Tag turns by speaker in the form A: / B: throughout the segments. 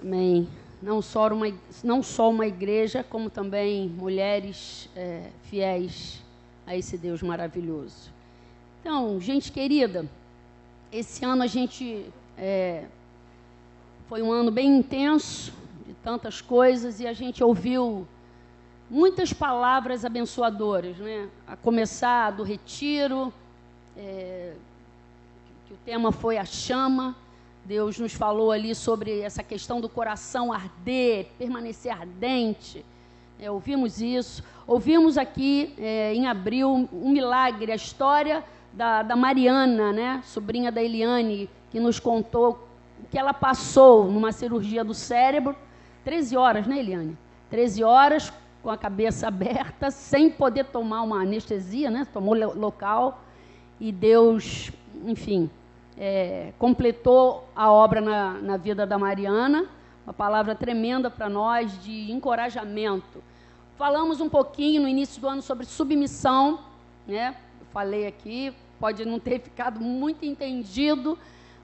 A: Amém. Não só uma igreja, como também mulheres fiéis a esse Deus maravilhoso. Então, gente querida, esse ano a gente foi um ano bem intenso, de tantas coisas, e a gente ouviu muitas palavras abençoadoras, né? A começar do retiro, que o tema foi a chama. Deus nos falou ali sobre essa questão do coração arder, permanecer ardente. Ouvimos isso. Ouvimos aqui, em abril, um milagre, a história da Mariana, né? Sobrinha da Eliane, que nos contou o que ela passou numa cirurgia do cérebro. 13 horas, né, Eliane? 13 horas, com a cabeça aberta, sem poder tomar uma anestesia, né? Tomou local. E Deus, enfim, completou a obra na vida da Mariana. Uma palavra tremenda para nós, de encorajamento. Falamos um pouquinho no início do ano sobre submissão, né? Eu falei aqui, pode não ter ficado muito entendido,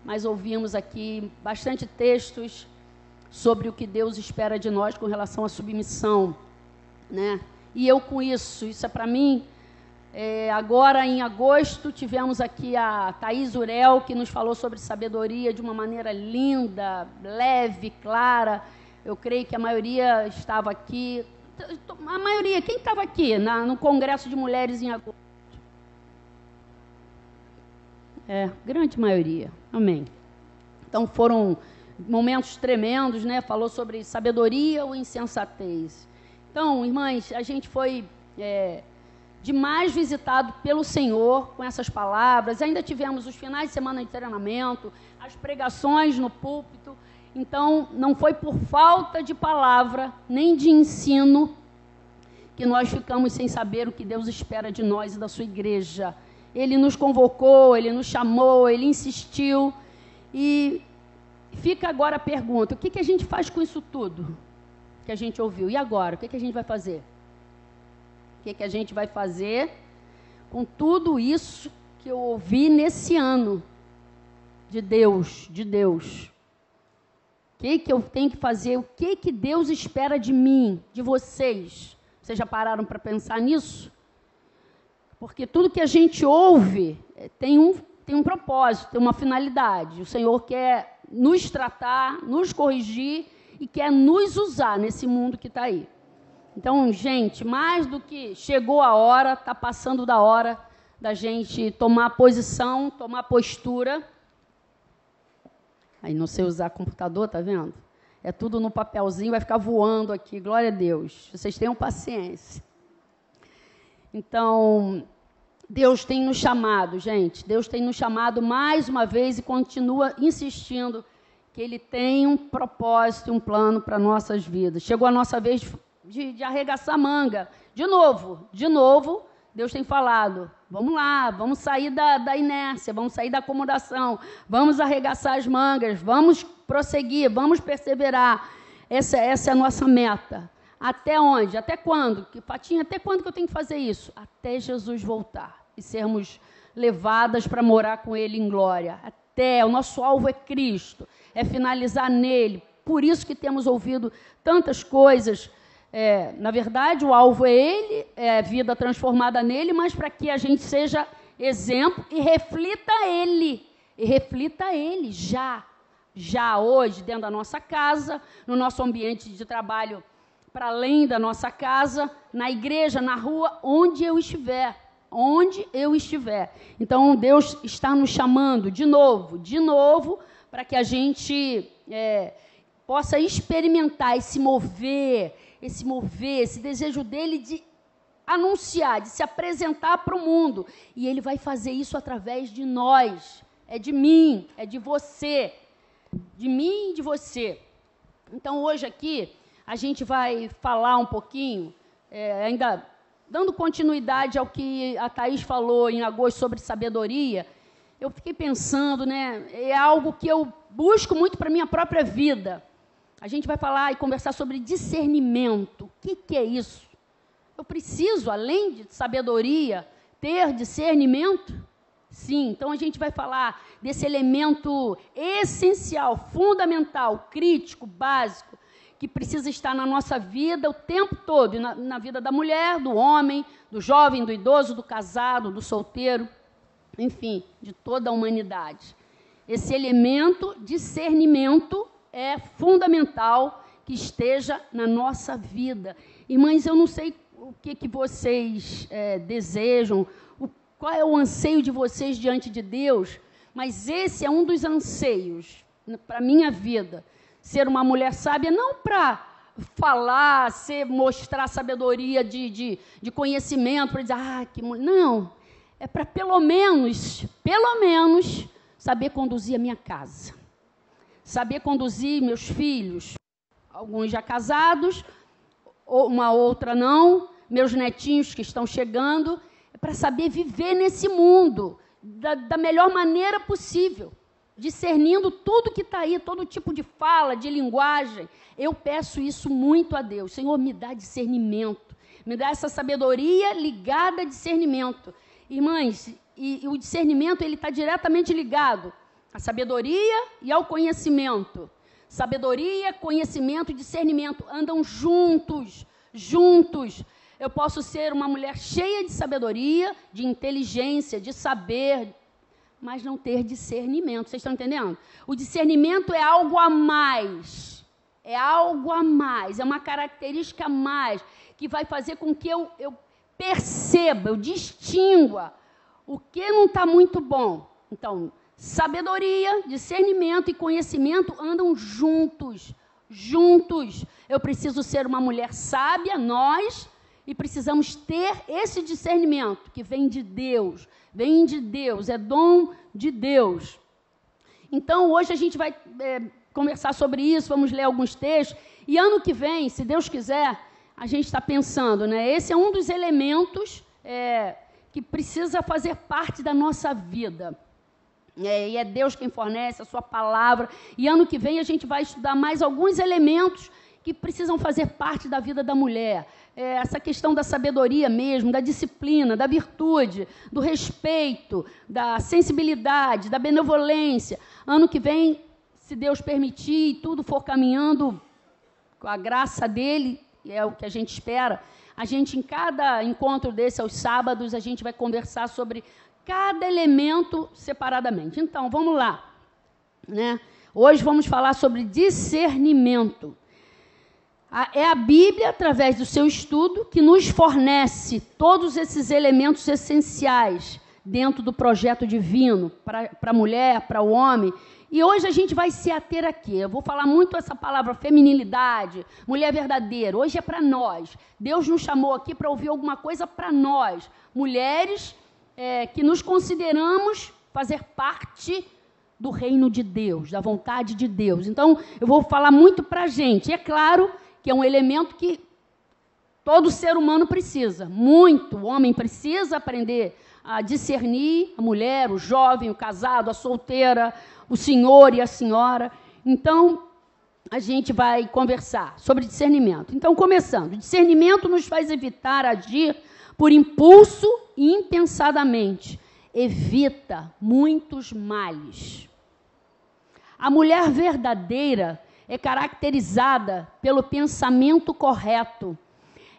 A: mas ouvimos aqui bastante textos sobre o que Deus espera de nós com relação à submissão, né? E eu com isso é para mim. Agora, em agosto, tivemos aqui a Thaís Urel, que nos falou sobre sabedoria de uma maneira linda, leve, clara. Eu creio que a maioria estava aqui. A maioria, quem estava aqui no Congresso de Mulheres em agosto? Grande maioria. Amém. Então, foram momentos tremendos, né? Falou sobre sabedoria ou insensatez. Então, irmãs, a gente foi demais visitado pelo Senhor com essas palavras. Ainda tivemos os finais de semana de treinamento, as pregações no púlpito. Então, não foi por falta de palavra, nem de ensino, que nós ficamos sem saber o que Deus espera de nós e da sua igreja. Ele nos convocou, Ele nos chamou, Ele insistiu. E fica agora a pergunta: o que a gente faz com isso tudo que a gente ouviu? E agora? O que a gente vai fazer? O que a gente vai fazer com tudo isso que eu ouvi nesse ano de Deus? O que eu tenho que fazer? O que Deus espera de mim, de vocês? Vocês já pararam para pensar nisso? Porque tudo que a gente ouve tem um propósito, tem uma finalidade. O Senhor quer nos tratar, nos corrigir e quer nos usar nesse mundo que está aí. Então, gente, mais do que chegou a hora, está passando da hora da gente tomar posição, tomar postura. Aí não sei usar computador, tá vendo? É tudo no papelzinho, vai ficar voando aqui, glória a Deus. Vocês tenham paciência. Então, Deus tem nos chamado, gente. Deus tem nos chamado mais uma vez e continua insistindo que Ele tem um propósito, um plano para nossas vidas. Chegou a nossa vez de arregaçar a manga. De novo, Deus tem falado, vamos lá, vamos sair da inércia, vamos sair da acomodação, vamos arregaçar as mangas, vamos prosseguir, vamos perseverar. Essa é a nossa meta. Até onde? Até quando? Patinha, até quando que eu tenho que fazer isso? Até Jesus voltar e sermos levadas para morar com Ele em glória. O nosso alvo é Cristo, é finalizar nele. Por isso que temos ouvido tantas coisas. Na verdade, o alvo é Ele, é vida transformada nele, mas para que a gente seja exemplo e reflita Ele. Já hoje, dentro da nossa casa, no nosso ambiente de trabalho, para além da nossa casa, na igreja, na rua, onde eu estiver. Então, Deus está nos chamando de novo, para que a gente possa experimentar esse mover, esse desejo dele de anunciar, de se apresentar para o mundo. E ele vai fazer isso através de nós. É de mim, é de você. De mim e de você. Então, hoje aqui, a gente vai falar um pouquinho, ainda dando continuidade ao que a Thaís falou em agosto sobre sabedoria. Eu fiquei pensando, né? É algo que eu busco muito para a minha própria vida. A gente vai falar e conversar sobre discernimento. O que é isso? Eu preciso, além de sabedoria, ter discernimento? Sim, então a gente vai falar desse elemento essencial, fundamental, crítico, básico, que precisa estar na nossa vida o tempo todo, e na vida da mulher, do homem, do jovem, do idoso, do casado, do solteiro, enfim, de toda a humanidade. Esse elemento, discernimento, é fundamental que esteja na nossa vida. Irmãs, eu não sei o que vocês desejam, qual é o anseio de vocês diante de Deus, mas esse é um dos anseios para a minha vida. Ser uma mulher sábia, não para falar, mostrar sabedoria de conhecimento, para dizer, que mulher. Não, é para pelo menos, saber conduzir a minha casa. Saber conduzir meus filhos, alguns já casados, uma outra não, meus netinhos que estão chegando, para saber viver nesse mundo da melhor maneira possível, discernindo tudo que está aí, todo tipo de fala, de linguagem. Eu peço isso muito a Deus. Senhor, me dá discernimento, me dá essa sabedoria ligada a discernimento. Irmãs, e o discernimento ele está diretamente ligado à sabedoria e ao conhecimento. Sabedoria, conhecimento e discernimento andam juntos. Eu posso ser uma mulher cheia de sabedoria, de inteligência, de saber, mas não ter discernimento. Vocês estão entendendo? O discernimento é algo a mais. É algo a mais, é uma característica a mais, que vai fazer com que eu perceba, eu distingua o que não está muito bom. Então, sabedoria, discernimento e conhecimento andam juntos. Eu preciso ser uma mulher sábia, e precisamos ter esse discernimento que vem de Deus, é dom de Deus. Então, hoje a gente vai conversar sobre isso, vamos ler alguns textos, e ano que vem, se Deus quiser, a gente está pensando, né? Esse é um dos elementos que precisa fazer parte da nossa vida. E é Deus quem fornece a sua palavra, e ano que vem a gente vai estudar mais alguns elementos que precisam fazer parte da vida da mulher. Essa questão da sabedoria mesmo, da disciplina, da virtude, do respeito, da sensibilidade, da benevolência. Ano que vem, se Deus permitir e tudo for caminhando com a graça dele, é o que a gente espera, a gente em cada encontro desse aos sábados, a gente vai conversar sobre cada elemento separadamente. Então, vamos lá, né? Hoje vamos falar sobre discernimento. É a Bíblia, através do seu estudo, que nos fornece todos esses elementos essenciais dentro do projeto divino, para a mulher, para o homem. E hoje a gente vai se ater aqui. Eu vou falar muito essa palavra feminilidade, mulher verdadeira. Hoje é para nós. Deus nos chamou aqui para ouvir alguma coisa para nós, mulheres que nos consideramos fazer parte do reino de Deus, da vontade de Deus. Então, eu vou falar muito para a gente. É claro que é um elemento que todo ser humano precisa, muito. O homem precisa aprender a discernir, a mulher, o jovem, o casado, a solteira, o senhor e a senhora. Então, a gente vai conversar sobre discernimento. Então, começando, discernimento nos faz evitar agir por impulso e impensadamente. Evita muitos males. A mulher verdadeira é caracterizada pelo pensamento correto.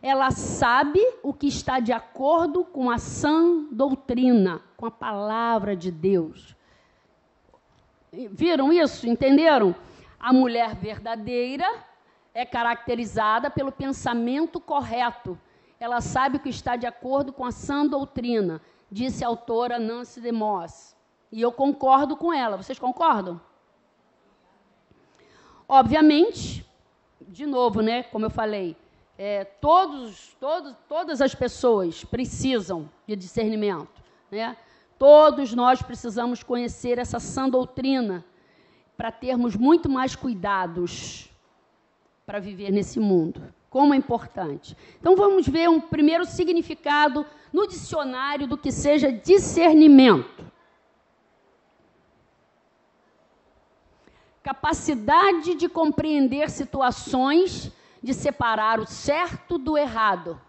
A: Ela sabe o que está de acordo com a sã doutrina, com a palavra de Deus. Viram isso? Entenderam? A mulher verdadeira é caracterizada pelo pensamento correto. Ela sabe o que está de acordo com a sã doutrina, disse a autora Nancy DeMoss. E eu concordo com ela. Vocês concordam? Obviamente, de novo, né, como eu falei, todas as pessoas precisam de discernimento, né? Todos nós precisamos conhecer essa sã doutrina para termos muito mais cuidados para viver nesse mundo. Como é importante. Então, vamos ver um primeiro significado no dicionário do que seja discernimento. Capacidade de compreender situações, de separar o certo do errado.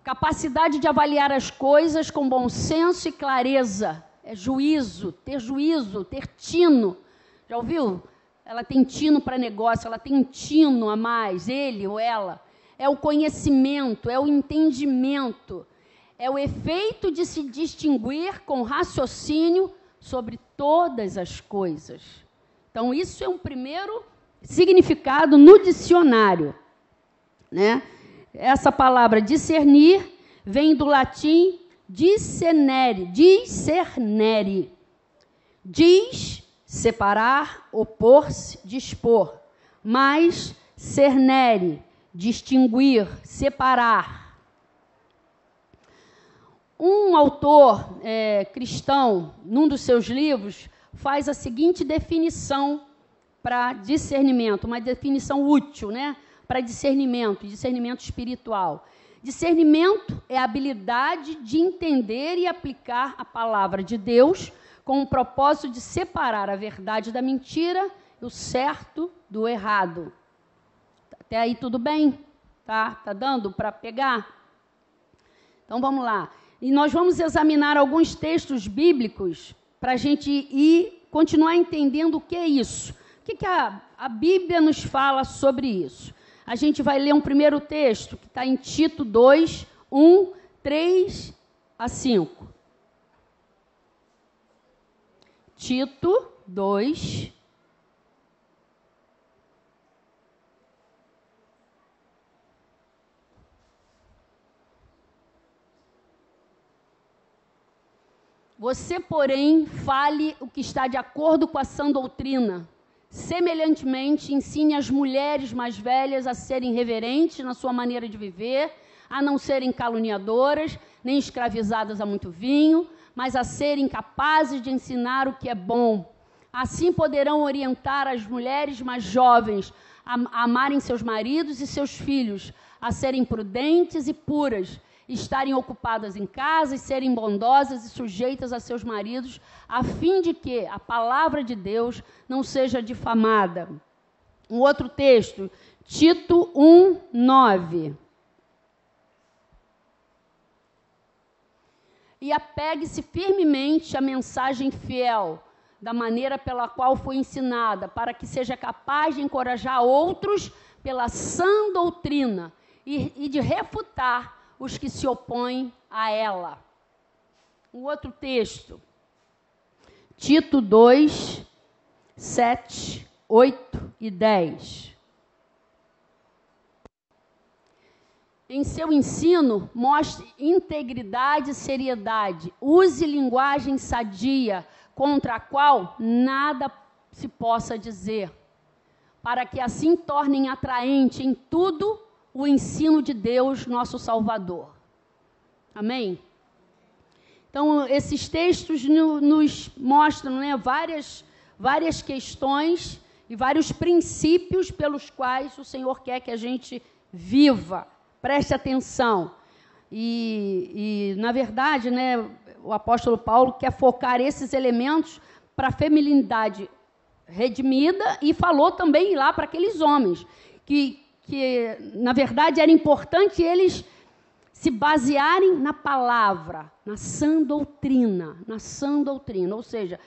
A: capacidade de avaliar as coisas com bom senso e clareza. É juízo, ter tino. Já ouviu? Ela tem tino para negócio, ela tem um tino a mais, ele ou ela. É o conhecimento, é o entendimento, é o efeito de se distinguir com raciocínio sobre todas as coisas. Então, isso é um primeiro significado no dicionário, né? Essa palavra discernir vem do latim discernere. Dis, separar, opor-se, dispor. Mas cernere, distinguir, separar. Um autor cristão, num dos seus livros, faz a seguinte definição para discernimento, uma definição útil, né? Para discernimento espiritual. Discernimento é a habilidade de entender e aplicar a palavra de Deus com o propósito de separar a verdade da mentira e o certo do errado. Até aí tudo bem? Tá dando para pegar? Então vamos lá. E nós vamos examinar alguns textos bíblicos para a gente ir continuar entendendo o que é isso. O que a Bíblia nos fala sobre isso? A gente vai ler um primeiro texto, que está em Tito 2, 1, 3 a 5. Tito 2. Você, porém, fale o que está de acordo com a sã doutrina. Semelhantemente, ensine as mulheres mais velhas a serem reverentes na sua maneira de viver, a não serem caluniadoras, nem escravizadas a muito vinho, mas a serem capazes de ensinar o que é bom. Assim poderão orientar as mulheres mais jovens a amarem seus maridos e seus filhos, a serem prudentes e puras, estarem ocupadas em casa e serem bondosas e sujeitas a seus maridos, a fim de que a palavra de Deus não seja difamada. Um outro texto, Tito 1, 9. E apegue-se firmemente à mensagem fiel, da maneira pela qual foi ensinada, para que seja capaz de encorajar outros pela sã doutrina e de refutar os que se opõem a ela. Um outro texto, Tito 2, 7, 8 e 10. Em seu ensino, mostre integridade e seriedade. Use linguagem sadia, contra a qual nada se possa dizer, para que assim tornem atraente em tudo o ensino de Deus, nosso Salvador. Amém? Então, esses textos nos mostram, né, várias questões e vários princípios pelos quais o Senhor quer que a gente viva. Preste atenção. E na verdade, né, o apóstolo Paulo quer focar esses elementos para a feminilidade redimida e falou também lá para aqueles homens que, na verdade, era importante eles se basearem na palavra, na sã doutrina, ou seja,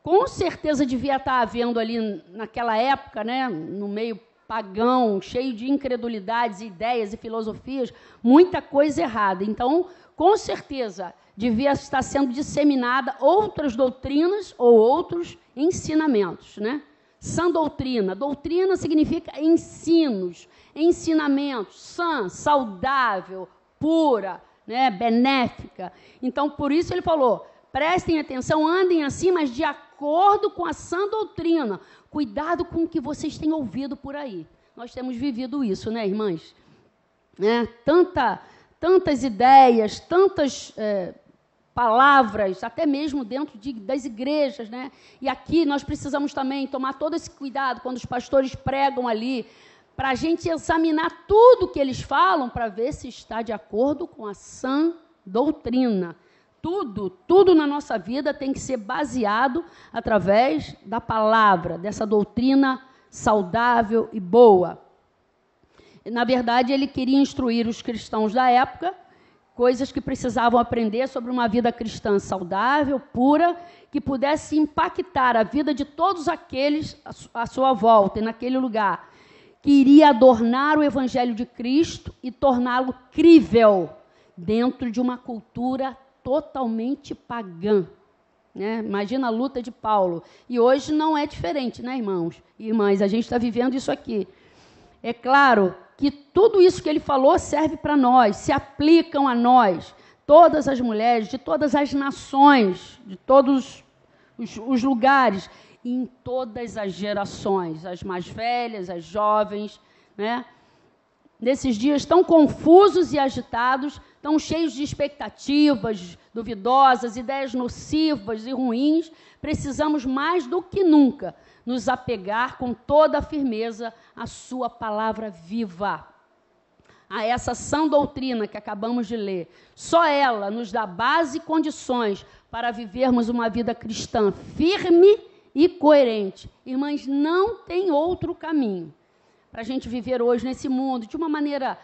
A: com certeza devia estar havendo ali naquela época, né, no meio pagão, cheio de incredulidades, ideias e filosofias, muita coisa errada. Então, com certeza, devia estar sendo disseminada outras doutrinas ou outros ensinamentos, né? Sã doutrina. Doutrina significa ensinos, ensinamentos, sã, saudável, pura, né, benéfica. Então, por isso ele falou, prestem atenção, andem assim, mas de acordo com a sã doutrina. Cuidado com o que vocês têm ouvido por aí. Nós temos vivido isso, né, irmãs? Né? Tantas ideias, tantas palavras, até mesmo dentro das igrejas, né? E aqui nós precisamos também tomar todo esse cuidado quando os pastores pregam ali, para a gente examinar tudo que eles falam para ver se está de acordo com a sã doutrina. Tudo na nossa vida tem que ser baseado através da palavra, dessa doutrina saudável e boa. Na verdade, ele queria instruir os cristãos da época, coisas que precisavam aprender sobre uma vida cristã saudável, pura, que pudesse impactar a vida de todos aqueles à sua volta e naquele lugar, que iria adornar o Evangelho de Cristo e torná-lo crível dentro de uma cultura totalmente pagã. Né? Imagina a luta de Paulo. E hoje não é diferente, né, irmãos e irmãs? A gente está vivendo isso aqui. É claro que tudo isso que ele falou serve para nós, se aplicam a nós, todas as mulheres, de todas as nações, de todos os lugares, e em todas as gerações, as mais velhas, as jovens, né? Nesses dias tão confusos e agitados, tão cheios de expectativas duvidosas, ideias nocivas e ruins, precisamos mais do que nunca nos apegar com toda a firmeza à sua palavra viva, a essa sã doutrina que acabamos de ler. Só ela nos dá base e condições para vivermos uma vida cristã firme e coerente. Irmãs, não tem outro caminho para a gente viver hoje nesse mundo de uma maneira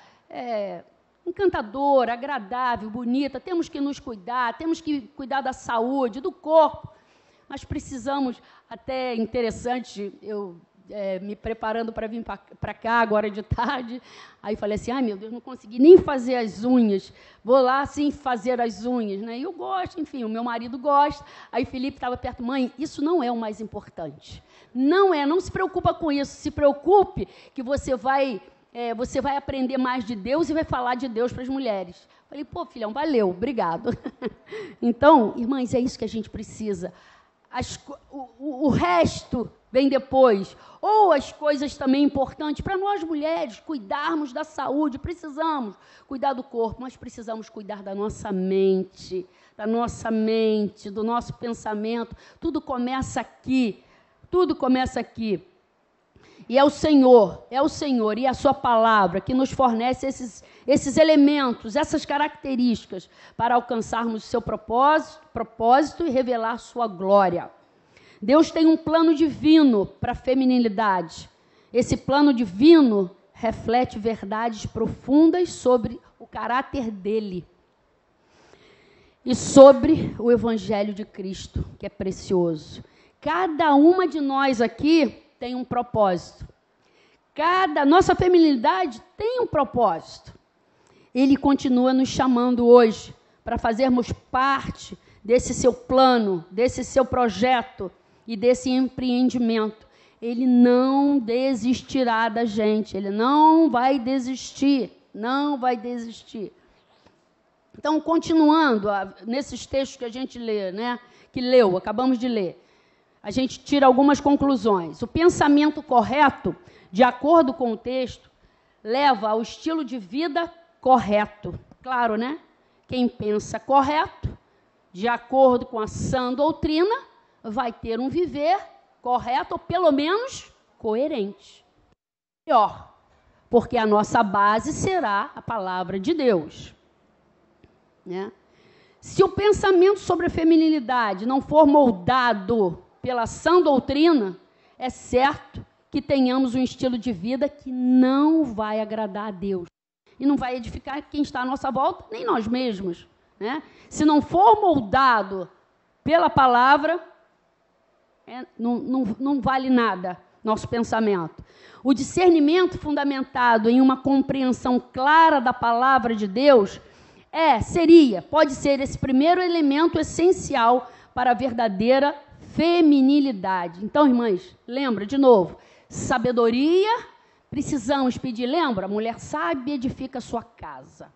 A: encantadora, agradável, bonita. Temos que nos cuidar, temos que cuidar da saúde, do corpo, mas precisamos, até interessante, eu me preparando para vir para cá agora de tarde, aí falei assim, ai meu Deus, não consegui nem fazer as unhas, vou lá sim fazer as unhas, né? E eu gosto, enfim, o meu marido gosta, aí Felipe estava perto, mãe, isso não é o mais importante, não se preocupa com isso, se preocupe que você vai aprender mais de Deus e vai falar de Deus para as mulheres. Falei, pô, filhão, valeu, obrigado. Então, irmãs, é isso que a gente precisa. O resto vem depois. Ou as coisas também importantes para nós mulheres, cuidarmos da saúde, precisamos cuidar do corpo, mas precisamos cuidar da nossa mente, do nosso pensamento. Tudo começa aqui, E é o Senhor e a sua palavra que nos fornece esses elementos, essas características para alcançarmos o seu propósito e revelar sua glória. Deus tem um plano divino para a feminilidade. Esse plano divino reflete verdades profundas sobre o caráter dele e sobre o Evangelho de Cristo, que é precioso. Cada uma de nós aqui tem um propósito. Nossa feminilidade tem um propósito. Ele continua nos chamando hoje para fazermos parte desse seu plano, desse seu projeto e desse empreendimento. Ele não desistirá da gente, ele não vai desistir. Então, continuando nesses textos que a gente lê, né, acabamos de ler, a gente tira algumas conclusões. O pensamento correto, de acordo com o texto, leva ao estilo de vida correto. Claro, né? Quem pensa correto, de acordo com a sã doutrina, vai ter um viver correto, ou pelo menos coerente. Melhor, porque a nossa base será a palavra de Deus. Né? Se o pensamento sobre a feminilidade não for moldado pela sã doutrina, é certo que tenhamos um estilo de vida que não vai agradar a Deus. E não vai edificar quem está à nossa volta, nem nós mesmos. Né? Se não for moldado pela palavra, não vale nada nosso pensamento. O discernimento fundamentado em uma compreensão clara da palavra de Deus pode ser esse primeiro elemento essencial para a verdadeira feminilidade. Então, irmãs, lembra de novo, sabedoria, precisamos pedir, lembra? A mulher sábia edifica a sua casa.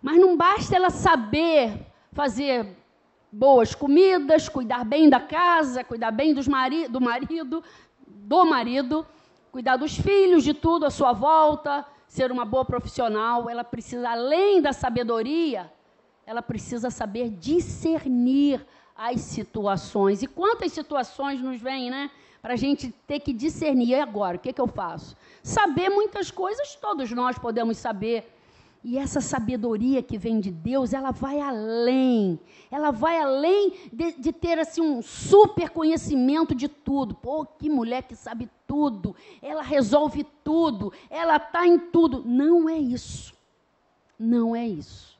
A: Mas não basta ela saber fazer boas comidas, cuidar bem da casa, cuidar bem do marido, cuidar dos filhos, de tudo à sua volta, ser uma boa profissional. Ela precisa, além da sabedoria, ela precisa saber discernir as situações. E quantas situações nos vêm, né? Para a gente ter que discernir. E agora, o que eu faço? Saber muitas coisas, todos nós podemos saber. E essa sabedoria que vem de Deus, ela vai além de ter assim um super conhecimento de tudo. Pô, que mulher que sabe tudo, ela resolve tudo, ela está em tudo. Não é isso, não é isso.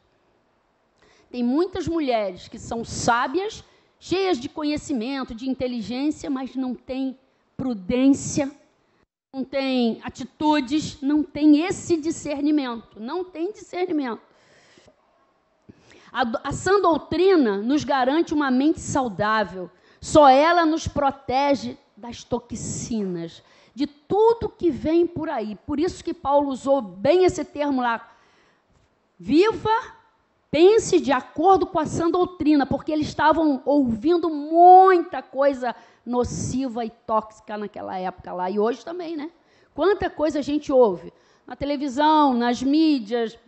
A: Tem muitas mulheres que são sábias, cheias de conhecimento, de inteligência, mas não têm prudência, não tem atitudes, não tem esse discernimento, não tem discernimento. A sã doutrina nos garante uma mente saudável, só ela nos protege das toxinas, de tudo que vem por aí. Por isso que Paulo usou bem esse termo lá, viva, pense de acordo com a sã doutrina, porque eles estavam ouvindo muita coisa nociva e tóxica naquela época lá, e hoje também, né? Quanta coisa a gente ouve na televisão, nas mídias,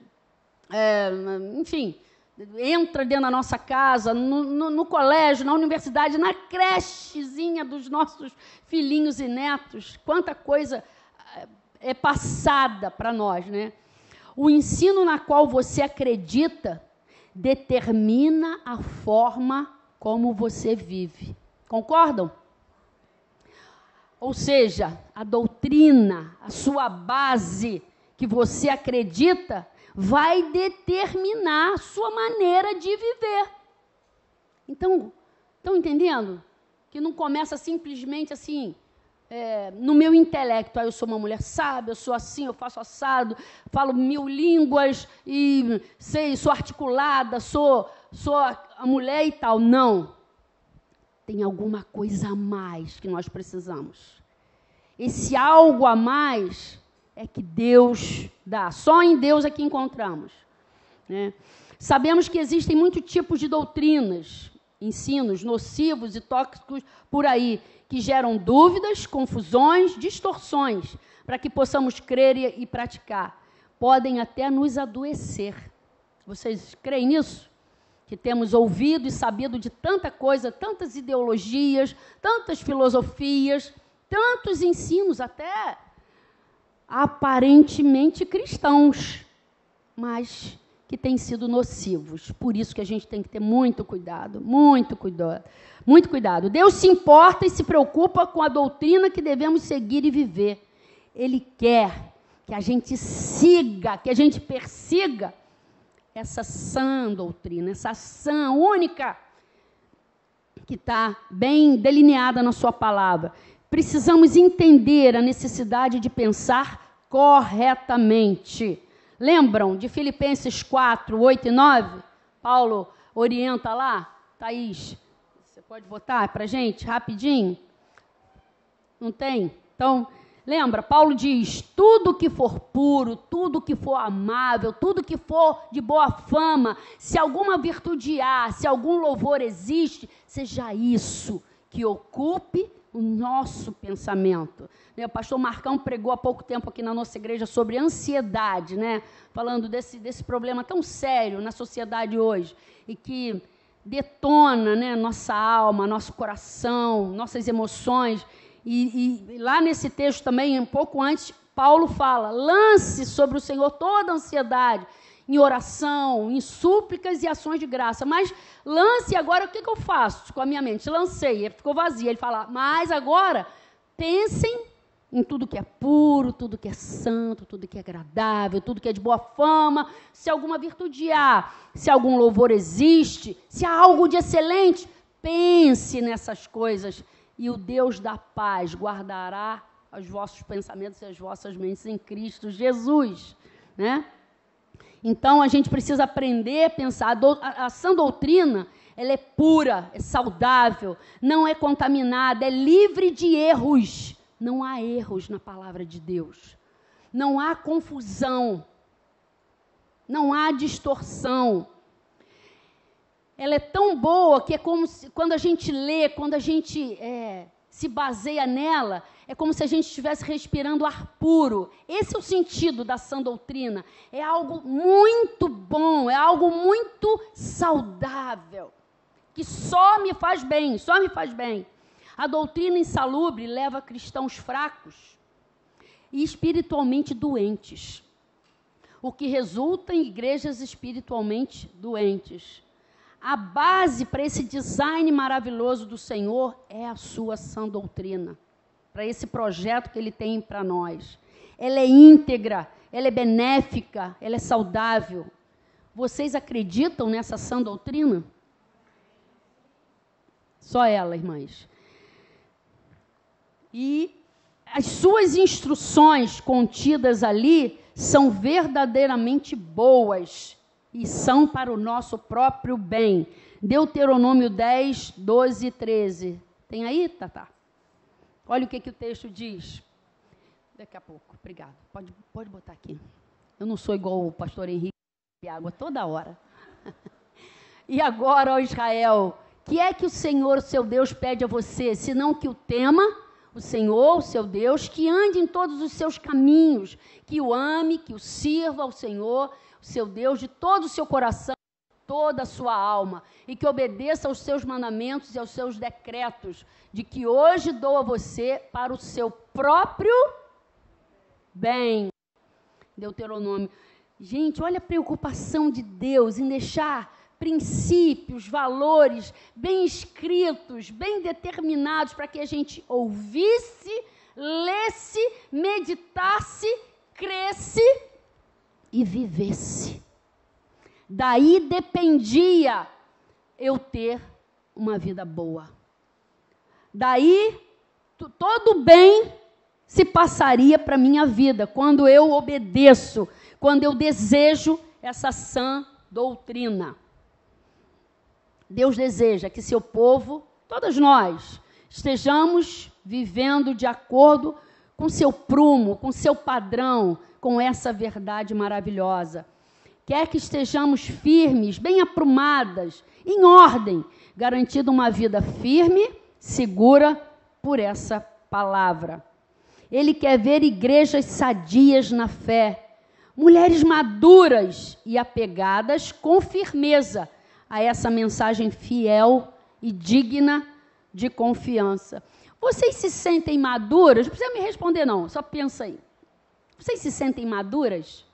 A: enfim, entra dentro da nossa casa, no colégio, na universidade, na crechezinha dos nossos filhinhos e netos, quanta coisa é passada para nós, né? O ensino na qual você acredita determina a forma como você vive. Concordam? Ou seja, a doutrina, a sua base que você acredita, vai determinar a sua maneira de viver. Então, estão entendendo? Que não começa simplesmente assim, no meu intelecto. Eu sou uma mulher sábia, eu sou assim, eu faço assado, falo 1000 línguas, e sou articulada, sou a mulher e tal. Não. Tem alguma coisa a mais que nós precisamos. Esse algo a mais é que Deus dá. Só em Deus é que encontramos, né? Sabemos que existem muitos tipos de doutrinas, ensinos nocivos e tóxicos por aí, que geram dúvidas, confusões, distorções, para que possamos crer e praticar. Podem até nos adoecer. Vocês creem nisso? Que temos ouvido e sabido de tanta coisa, tantas ideologias, tantas filosofias, tantos ensinos, até aparentemente cristãos, mas que têm sido nocivos. Por isso que a gente tem que ter muito cuidado, muito cuidado, muito cuidado. Deus se importa e se preocupa com a doutrina que devemos seguir e viver. Ele quer que a gente siga, que a gente persiga essa sã doutrina, essa sã única, que está bem delineada na sua palavra. Precisamos entender a necessidade de pensar corretamente. Lembram de Filipenses 4, 8 e 9? Paulo orienta lá. Thaís, você pode botar para a gente rapidinho? Não tem? Então, lembra, Paulo diz, tudo que for puro, tudo que for amável, tudo que for de boa fama, se alguma virtude há, se algum louvor existe, seja isso que ocupe o nosso pensamento. O pastor Marcão pregou há pouco tempo aqui na nossa igreja sobre ansiedade, né? Falando desse problema tão sério na sociedade hoje, e que detona, né, nossa alma, nosso coração, nossas emoções. E lá nesse texto também, um pouco antes, Paulo fala, lance sobre o Senhor toda a ansiedade, em oração, em súplicas e ações de graça. Mas lance agora, o que eu faço com a minha mente? Lancei, ficou vazia. Ele fala, mas agora, pensem em tudo que é puro, tudo que é santo, tudo que é agradável, tudo que é de boa fama, se alguma virtude há, se algum louvor existe, se há algo de excelente, pense nessas coisas. E o Deus da paz guardará os vossos pensamentos e as vossas mentes em Cristo Jesus, né? Então, a gente precisa aprender a pensar. A sã doutrina, ela é pura, é saudável, não é contaminada, é livre de erros. Não há erros na palavra de Deus. Não há confusão. Não há distorção. Ela é tão boa que é como se, quando a gente lê, quando a gente se baseia nela, é como se a gente estivesse respirando ar puro. Esse é o sentido da sã doutrina. É algo muito bom, é algo muito saudável, que só me faz bem, só me faz bem. A doutrina insalubre leva cristãos fracos e espiritualmente doentes. o que resulta em igrejas espiritualmente doentes. A base para esse design maravilhoso do Senhor é a sua sã doutrina, para esse projeto que Ele tem para nós. Ela é íntegra, ela é benéfica, ela é saudável. Vocês acreditam nessa sã doutrina? Só ela, irmãs. E as suas instruções contidas ali são verdadeiramente boas e são para o nosso próprio bem. Deuteronômio 10, 12 e 13. Tem aí, Tatá? Olha o que o texto diz. Daqui a pouco, obrigado. Pode botar aqui. Eu não sou igual o pastor Henrique, que bebe água toda hora. E agora, ó Israel, que é que o Senhor, seu Deus, pede a você, senão que o tema, o Senhor, o seu Deus, que ande em todos os seus caminhos, que o ame, que o sirva ao Senhor, o seu Deus, de todo o seu coração, toda a sua alma, e que obedeça aos seus mandamentos e aos seus decretos, de que hoje dou a você para o seu próprio bem. Deuteronômio. Gente, olha a preocupação de Deus em deixar princípios, valores bem escritos, bem determinados, para que a gente ouvisse, lesse, meditasse, cresce e vivesse. Daí dependia eu ter uma vida boa. Daí todo bem se passaria para a minha vida, quando eu obedeço, quando eu desejo essa sã doutrina. Deus deseja que seu povo, todos nós, estejamos vivendo de acordo com seu prumo, com seu padrão, com essa verdade maravilhosa. Quer que estejamos firmes, bem aprumadas, em ordem, garantindo uma vida firme, segura por essa palavra. Ele quer ver igrejas sadias na fé, mulheres maduras e apegadas com firmeza a essa mensagem fiel e digna de confiança. Vocês se sentem maduras? Não precisa me responder não, só pensa aí. Vocês se sentem maduras?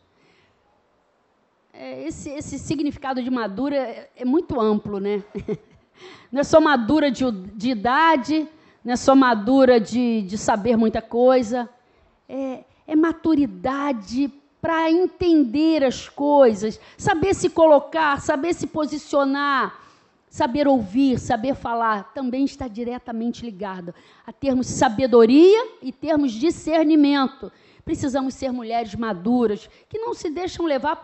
A: Esse significado de madura é muito amplo, né? Não é só madura de idade, não é só madura de saber muita coisa, é maturidade para entender as coisas, saber se colocar, saber se posicionar, saber ouvir, saber falar, também está diretamente ligado a termos sabedoria e termos discernimento. Precisamos ser mulheres maduras, que não se deixam levar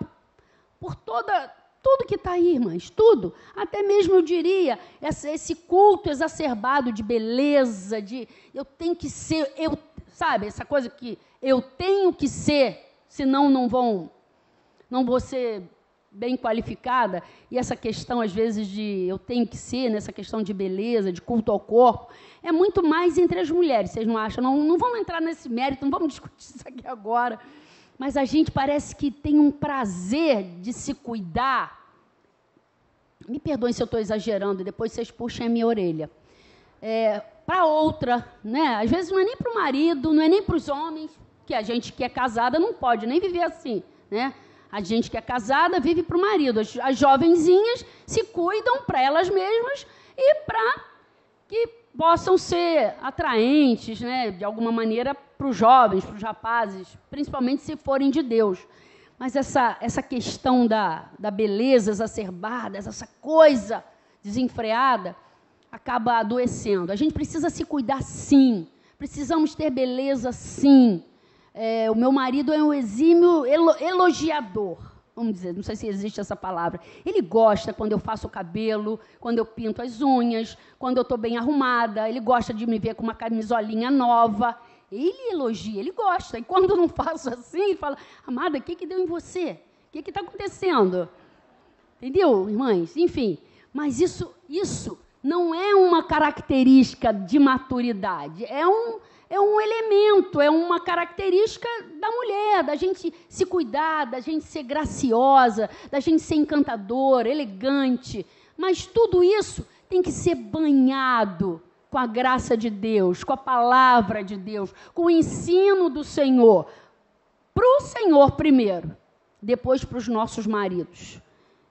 A: por tudo que está aí, irmãs, tudo. Até mesmo, eu diria, esse culto exacerbado de beleza, de eu tenho que ser, sabe, essa coisa que eu tenho que ser, senão não vou ser bem qualificada. E essa questão, às vezes, de eu tenho que ser, nessa questão de beleza, de culto ao corpo, é muito mais entre as mulheres, vocês não acham? Não vamos entrar nesse mérito, não vamos discutir isso aqui agora. Mas a gente parece que tem um prazer de se cuidar. Me perdoem se eu estou exagerando, depois vocês puxem a minha orelha. Para outra, né? Às vezes não é nem para o marido, não é nem para os homens, que a gente que é casada não pode nem viver assim, né? A gente que é casada vive para o marido. As jovenzinhas se cuidam para elas mesmas e para que possam ser atraentes, né, de alguma maneira, para os jovens, para os rapazes, principalmente se forem de Deus. Mas essa questão da beleza exacerbada, essa coisa desenfreada, acaba adoecendo. A gente precisa se cuidar, sim. Precisamos ter beleza, sim. O meu marido é um exímio elogiador, vamos dizer, não sei se existe essa palavra. Ele gosta quando eu faço o cabelo, quando eu pinto as unhas, quando eu estou bem arrumada. Ele gosta de me ver com uma camisolinha nova. Ele elogia, ele gosta. E quando não faço assim, ele fala: amada, o que deu em você? O que está acontecendo? Entendeu, irmãs? Enfim, mas isso não é uma característica de maturidade. É um elemento, é uma característica da mulher, da gente se cuidar, da gente ser graciosa, da gente ser encantadora, elegante. Mas tudo isso tem que ser banhado com a graça de Deus, com a palavra de Deus, com o ensino do Senhor. Para o Senhor primeiro. depois para os nossos maridos.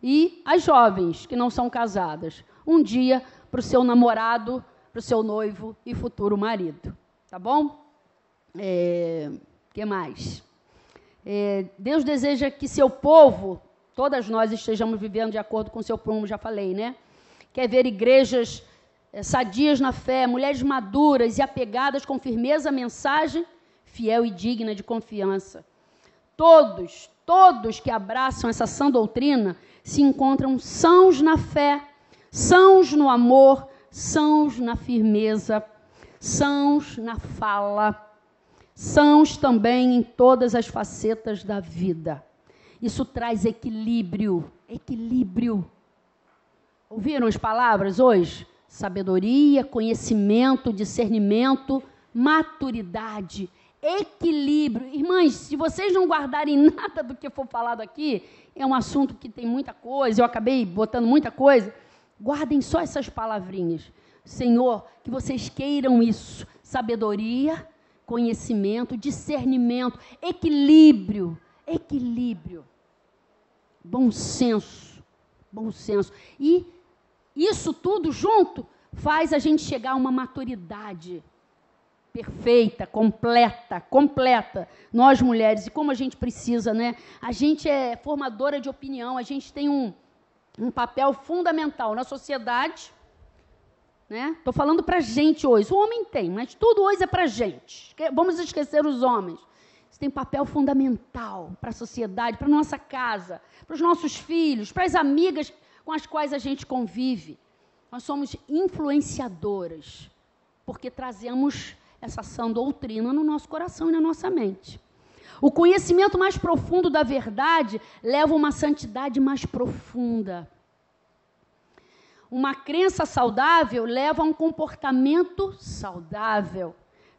A: E as jovens que não são casadas, um dia para o seu namorado, para o seu noivo e futuro marido. Tá bom? Que mais? Deus deseja que seu povo, todas nós estejamos vivendo de acordo com seu prumo, já falei, né? Quer ver igrejas sadias na fé, mulheres maduras e apegadas com firmeza à mensagem, fiel e digna de confiança. Todos que abraçam essa sã doutrina se encontram sãos na fé, sãos no amor, sãos na firmeza, sãos na fala, sãos também em todas as facetas da vida. Isso traz equilíbrio. Ouviram as palavras hoje? Sabedoria, conhecimento, discernimento, maturidade, equilíbrio. Irmãs, se vocês não guardarem nada do que for falado aqui, é um assunto que tem muita coisa, eu acabei botando muita coisa, guardem só essas palavrinhas. Senhor, que vocês queiram isso, sabedoria, conhecimento, discernimento, equilíbrio, bom senso. E isso tudo junto faz a gente chegar a uma maturidade perfeita, completa. Nós mulheres, e como a gente precisa, né? A gente é formadora de opinião, a gente tem um papel fundamental na sociedade, né? Estou falando para a gente hoje. O homem tem, mas tudo hoje é para a gente. Vamos esquecer os homens. Isso tem papel fundamental para a sociedade, para a nossa casa, para os nossos filhos, para as amigas com as quais a gente convive. Nós somos influenciadoras, porque trazemos essa sã doutrina no nosso coração e na nossa mente. O conhecimento mais profundo da verdade leva a uma santidade mais profunda. Uma crença saudável leva a um comportamento saudável.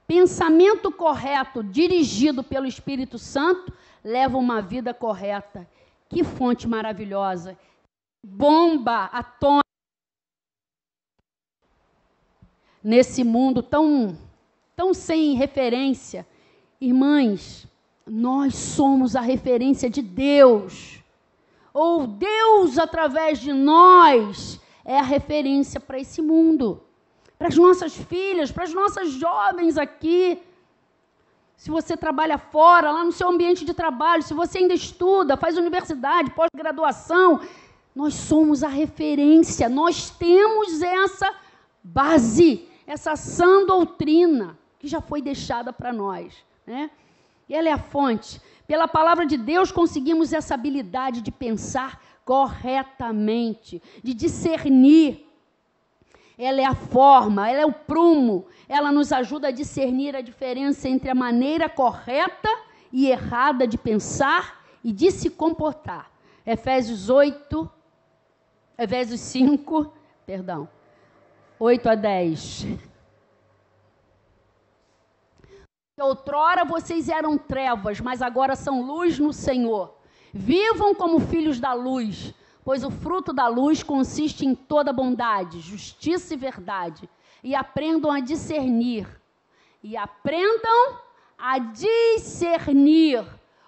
A: Pensamento correto, dirigido pelo Espírito Santo, leva a uma vida correta. Que fonte maravilhosa! Bomba atômica nesse mundo tão sem referência. Irmãs, nós somos a referência de Deus. Ou Deus, através de nós, é a referência para esse mundo. Para as nossas filhas, para as nossas jovens aqui. Se você trabalha fora, lá no seu ambiente de trabalho, se você ainda estuda, faz universidade, pós-graduação, nós somos a referência, nós temos essa base, essa sã doutrina que já foi deixada para nós, né? E ela é a fonte. Pela palavra de Deus conseguimos essa habilidade de pensar corretamente, de discernir. Ela é a forma, ela é o prumo, ela nos ajuda a discernir a diferença entre a maneira correta e errada de pensar e de se comportar. Efésios 5, 8 a 10. Outrora vocês eram trevas, mas agora são luz no Senhor. Vivam como filhos da luz, pois o fruto da luz consiste em toda bondade, justiça e verdade. E aprendam a discernir.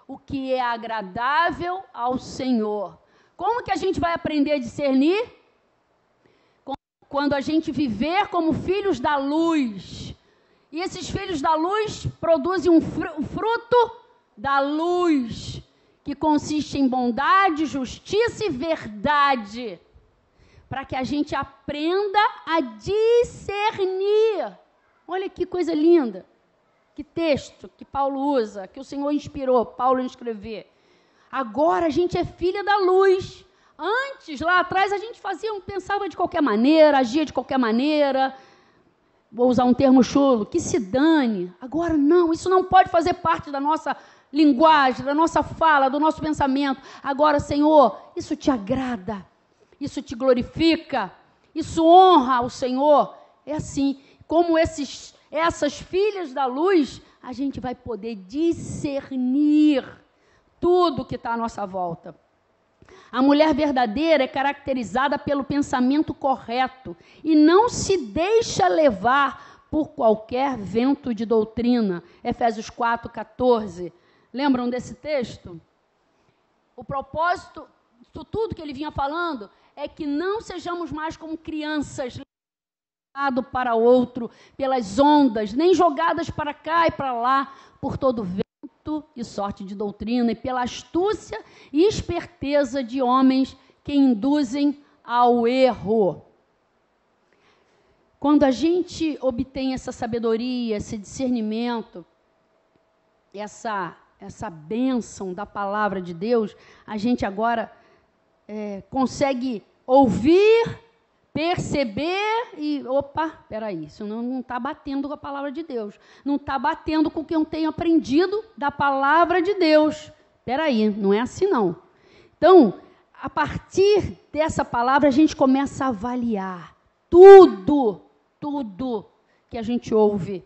A: O que é agradável ao Senhor. Como que a gente vai aprender a discernir? Quando a gente viver como filhos da luz. E esses filhos da luz produzem um fruto da luz, que consiste em bondade, justiça e verdade, para que a gente aprenda a discernir. Olha que coisa linda, que texto que Paulo usa, que o Senhor inspirou Paulo a escrever. Agora a gente é filha da luz. Antes, lá atrás, a gente pensava de qualquer maneira, agia de qualquer maneira. Vou usar um termo chulo, que se dane. Agora não, isso não pode fazer parte da nossa linguagem, da nossa fala, do nosso pensamento. Agora, Senhor, isso te agrada, isso te glorifica, isso honra ao Senhor. É assim, como essas filhas da luz, a gente vai poder discernir tudo que está à nossa volta. A mulher verdadeira é caracterizada pelo pensamento correto e não se deixa levar por qualquer vento de doutrina. Efésios 4, 14. Lembram desse texto? O propósito de tudo que ele vinha falando é que não sejamos mais como crianças, de um lado para outro, pelas ondas, nem jogadas para cá e para lá, por todo vento e sorte de doutrina, e pela astúcia e esperteza de homens que induzem ao erro. Quando a gente obtém essa sabedoria, esse discernimento, essa bênção da palavra de Deus, a gente agora consegue ouvir, perceber e, opa, peraí, isso não está batendo com a palavra de Deus, não está batendo com o que eu tenho aprendido da palavra de Deus. Peraí, não é assim não. Então, a partir dessa palavra, a gente começa a avaliar tudo que a gente ouve,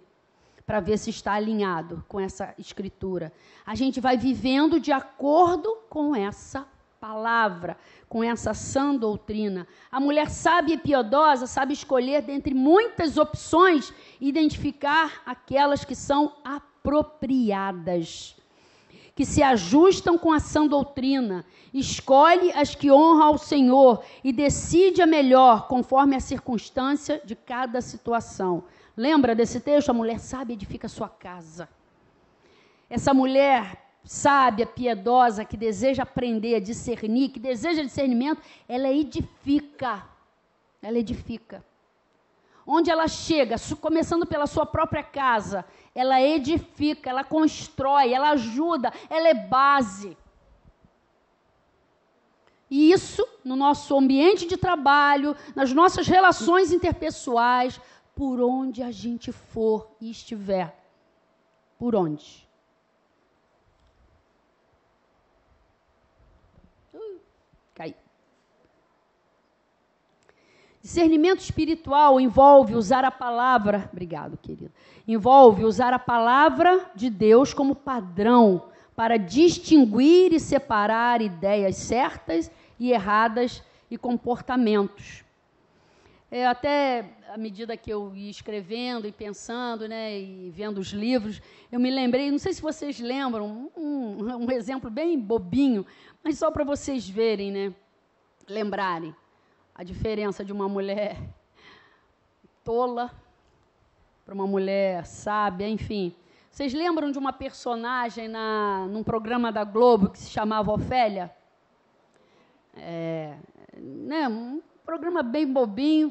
A: para ver se está alinhado com essa escritura. A gente vai vivendo de acordo com essa palavra, com essa sã doutrina. A mulher sábia e piedosa sabe escolher dentre muitas opções, identificar aquelas que são apropriadas, que se ajustam com a sã doutrina, escolhe as que honram ao Senhor e decide a melhor, conforme a circunstância de cada situação. Lembra desse texto? A mulher sábia edifica a sua casa. Essa mulher sábia, piedosa, que deseja aprender a discernir, que deseja discernimento, ela edifica. Ela edifica. Onde ela chega, começando pela sua própria casa, ela edifica, ela constrói, ela ajuda, ela é base. E isso no nosso ambiente de trabalho, nas nossas relações interpessoais, por onde a gente for e estiver. Por onde? Cai. Discernimento espiritual envolve usar a palavra, obrigado, querido, envolve usar a palavra de Deus como padrão para distinguir e separar ideias certas e erradas e comportamentos. Até à medida que eu ia escrevendo e pensando, né, e vendo os livros, eu me lembrei, não sei se vocês lembram, um exemplo bem bobinho, mas só para vocês verem, né, lembrarem a diferença de uma mulher tola para uma mulher sábia, enfim. Vocês lembram de uma personagem num programa da Globo que se chamava Ofélia? Né, um programa bem bobinho,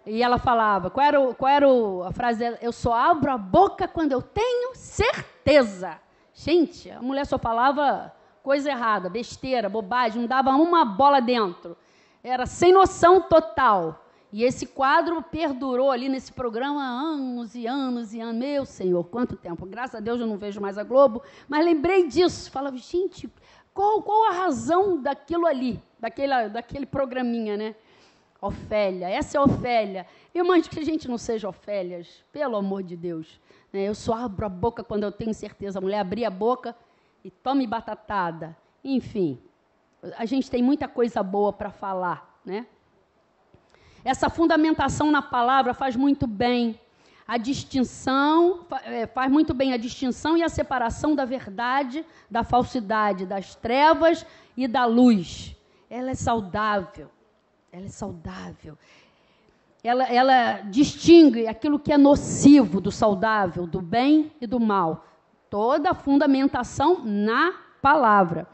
A: e ela falava, qual era a frase dela? Eu só abro a boca quando eu tenho certeza. Gente, a mulher só falava coisa errada, besteira, bobagem, não dava uma bola dentro. Era sem noção total. E esse quadro perdurou ali nesse programa anos e anos e anos. Meu Senhor, quanto tempo. Graças a Deus eu não vejo mais a Globo, mas lembrei disso. Falava, gente, qual a razão daquilo ali, daquele programinha, né? Ofélia, essa é Ofélia. Irmãs, que a gente não seja Ofélias, pelo amor de Deus. Eu só abro a boca quando eu tenho certeza. A mulher abria a boca e tome batatada. Enfim, a gente tem muita coisa boa para falar, né? Essa fundamentação na palavra faz muito bem a distinção, faz muito bem a distinção e a separação da verdade, da falsidade, das trevas e da luz. Ela é saudável. Ela é saudável. Ela distingue aquilo que é nocivo do saudável, do bem e do mal. Toda a fundamentação na palavra.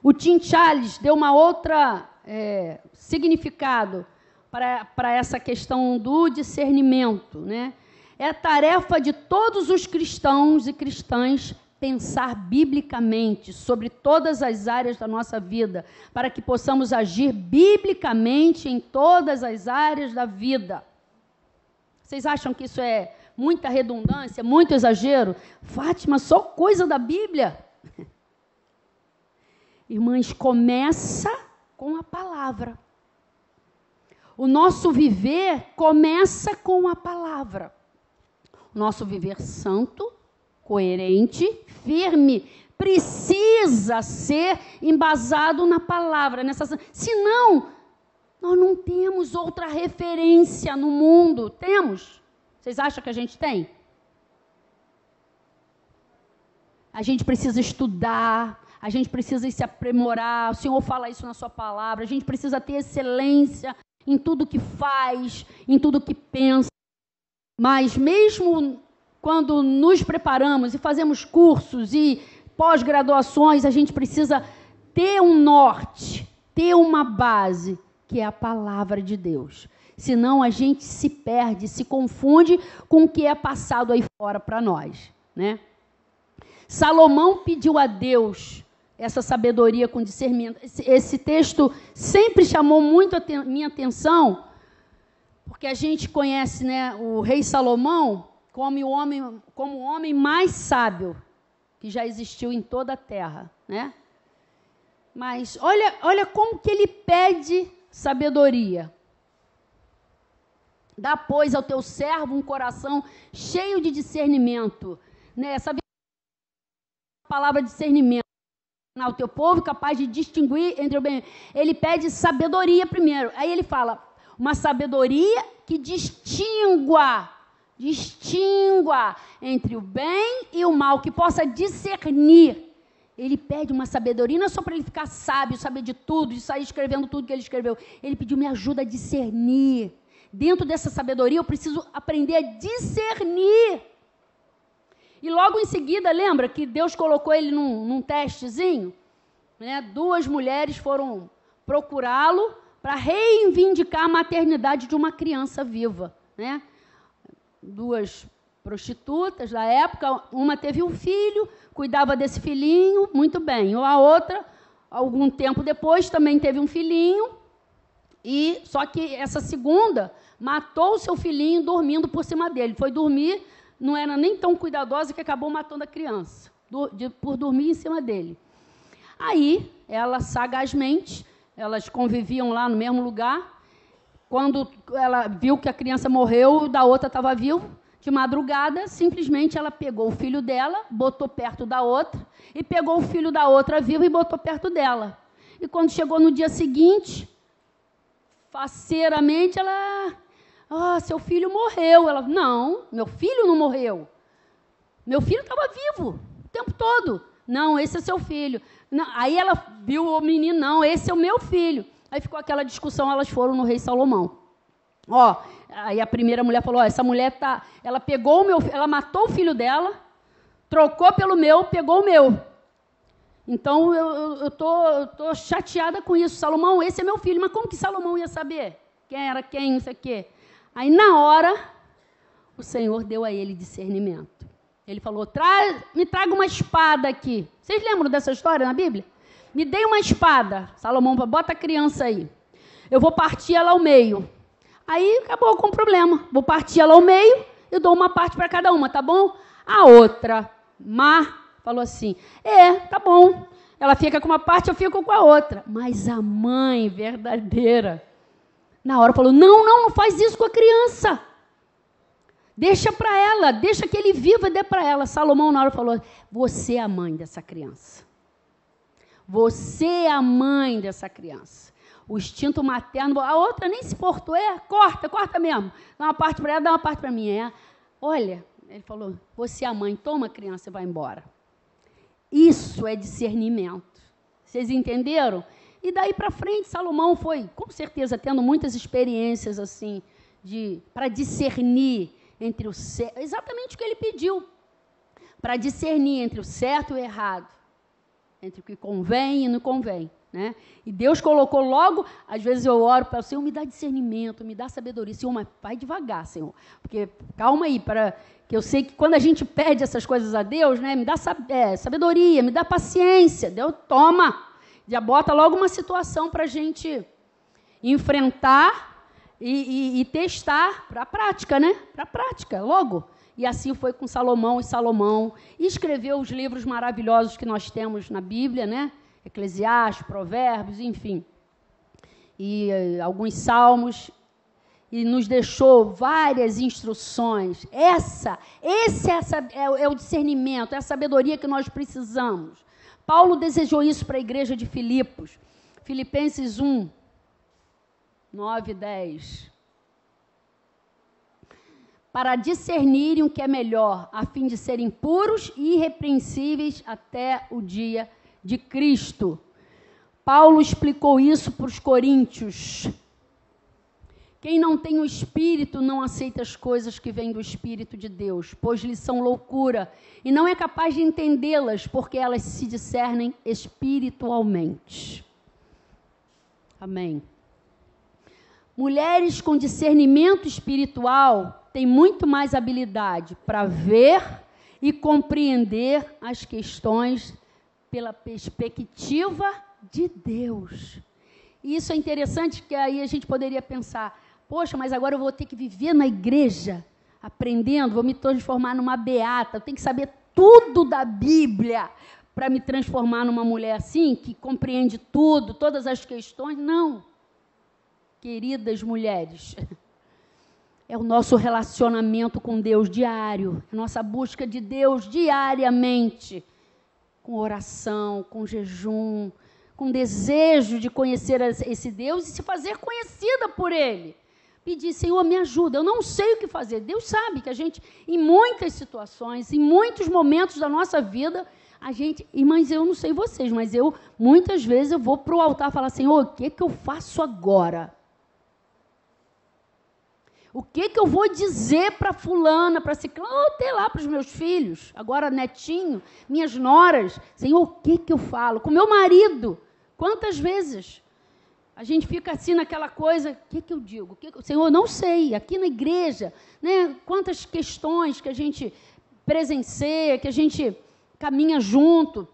A: O Tim Challies deu uma outra significado para essa questão do discernimento, né? É a tarefa de todos os cristãos e cristãs pensar biblicamente sobre todas as áreas da nossa vida, para que possamos agir biblicamente em todas as áreas da vida. Vocês acham que isso é muita redundância, muito exagero? Fátima, só coisa da Bíblia? Irmãs, começa com a palavra. O nosso viver começa com a palavra. O nosso viver santo, coerente, firme, precisa ser embasado na palavra. Senão, nós não temos outra referência no mundo. Temos? Vocês acham que a gente tem? A gente precisa estudar, A gente precisa se aprimorar, o Senhor fala isso na sua palavra, a gente precisa ter excelência em tudo que faz, em tudo que pensa. Mas mesmo quando nos preparamos e fazemos cursos e pós-graduações, a gente precisa ter um norte, ter uma base, que é a palavra de Deus. Senão a gente se perde, se confunde com o que é passado aí fora para nós, né? Salomão pediu a Deus essa sabedoria com discernimento. Esse texto sempre chamou muito a minha atenção, porque a gente conhece, né, o rei Salomão como o homem mais sábio que já existiu em toda a terra, né? Mas olha como que ele pede sabedoria. Dá, pois, ao teu servo um coração cheio de discernimento, né? A palavra discernimento. O teu povo capaz de distinguir entre o bem. Ele pede sabedoria primeiro. Aí ele fala, uma sabedoria que distingua entre o bem e o mal, que possa discernir. Ele pede uma sabedoria, não é só para ele ficar sábio, saber de tudo, de sair escrevendo tudo que ele escreveu. Ele pediu, me ajuda a discernir. Dentro dessa sabedoria, eu preciso aprender a discernir. E logo em seguida, lembra que Deus colocou ele num testezinho? Né? 2 mulheres foram procurá-lo para reivindicar a maternidade de uma criança viva, né? 2 prostitutas da época, uma teve um filho, cuidava desse filhinho, muito bem. A outra, algum tempo depois, também teve um filhinho, e só que essa segunda matou o seu filhinho dormindo por cima dele. Foi dormir, não era nem tão cuidadosa que acabou matando a criança, por dormir em cima dele. Aí, ela sagazmente, elas conviviam lá no mesmo lugar, quando ela viu que a criança morreu, da outra estava vivo, de madrugada, simplesmente ela pegou o filho dela, botou perto da outra, e pegou o filho da outra vivo e botou perto dela. E quando chegou no dia seguinte, faceiramente, ela... seu filho morreu. Ela, não, meu filho não morreu. Meu filho estava vivo o tempo todo. Não, esse é seu filho. Não, aí ela viu o menino, não, esse é o meu filho. Aí ficou aquela discussão, elas foram no rei Salomão. Aí a primeira mulher falou, essa mulher ela pegou o meu, ela matou o filho dela, trocou pelo meu, pegou o meu. Então eu tô chateada com isso. Salomão, esse é meu filho. Mas como que Salomão ia saber quem era quem, não sei o quê? Aí, na hora, o Senhor deu a ele discernimento. Ele falou, me traga uma espada aqui. Vocês lembram dessa história na Bíblia? Me dê uma espada. Salomão, bota a criança aí. Eu vou partir ela ao meio. Aí, acabou com o problema. Vou partir ela ao meio e dou uma parte para cada uma, tá bom? A outra, falou assim, tá bom. Ela fica com uma parte, eu fico com a outra. Mas a mãe verdadeira, na hora falou, não faz isso com a criança. Deixa para ela, deixa que ele viva e dê para ela. Salomão na hora falou, você é a mãe dessa criança. Você é a mãe dessa criança. O instinto materno, a outra nem se portou, corta mesmo. Dá uma parte para ela, dá uma parte para mim. Olha, ele falou, você é a mãe, toma a criança e vai embora. Isso é discernimento. Vocês entenderam? E daí para frente, Salomão foi, com certeza, tendo muitas experiências assim, para discernir entre o certo, exatamente o que ele pediu, para discernir entre o certo e o errado, entre o que convém e não convém, né? E Deus colocou logo, às vezes eu oro para o Senhor, me dá discernimento, me dá sabedoria. Senhor, mas vai devagar, Senhor, porque calma aí, que eu sei que quando a gente pede essas coisas a Deus, né, me dá sabedoria, me dá paciência, Deus toma, já bota logo uma situação para a gente enfrentar e testar para a prática, né? Para a prática, logo. E assim foi com Salomão, e Salomão escreveu os livros maravilhosos que nós temos na Bíblia, né? Eclesiastes, Provérbios, enfim. E alguns salmos. E nos deixou várias instruções. Esse é o discernimento, é a sabedoria que nós precisamos. Paulo desejou isso para a igreja de Filipos. Filipenses 1, 9 e 10. Para discernirem o que é melhor, a fim de serem puros e irrepreensíveis até o dia de Cristo. Paulo explicou isso para os coríntios. Quem não tem o Espírito não aceita as coisas que vêm do Espírito de Deus, pois lhes são loucura, e não é capaz de entendê-las, porque elas se discernem espiritualmente. Amém. Mulheres com discernimento espiritual têm muito mais habilidade para ver e compreender as questões pela perspectiva de Deus. E isso é interessante, que aí a gente poderia pensar, poxa, mas agora eu vou ter que viver na igreja, aprendendo, vou me transformar numa beata, eu tenho que saber tudo da Bíblia para me transformar numa mulher assim, que compreende tudo, todas as questões. Não. Queridas mulheres, é o nosso relacionamento com Deus diário, a nossa busca de Deus diariamente, com oração, com jejum, com desejo de conhecer esse Deus e se fazer conhecida por Ele. Pedir, Senhor, me ajuda, eu não sei o que fazer. Deus sabe que a gente, em muitas situações, em muitos momentos da nossa vida, mas eu não sei vocês, mas muitas vezes eu vou para o altar e falar, Senhor, o que eu faço agora? O que eu vou dizer para fulana, para ciclana, ou até lá para os meus filhos, agora netinho, minhas noras, Senhor, o que eu falo? Com meu marido, quantas vezes a gente fica assim naquela coisa, o que eu digo? Senhor, eu não sei, aqui na igreja, né, quantas questões que a gente presencia, que a gente caminha junto,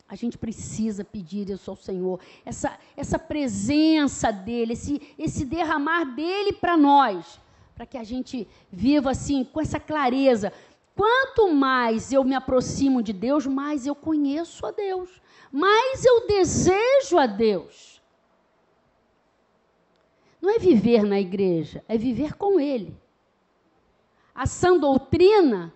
A: a gente precisa pedir isso ao Senhor, essa presença dEle, esse derramar dEle para nós, para que a gente viva assim, com essa clareza. Quanto mais eu me aproximo de Deus, mais eu conheço a Deus, mais eu desejo a Deus. Não é viver na igreja, é viver com Ele. A sã doutrina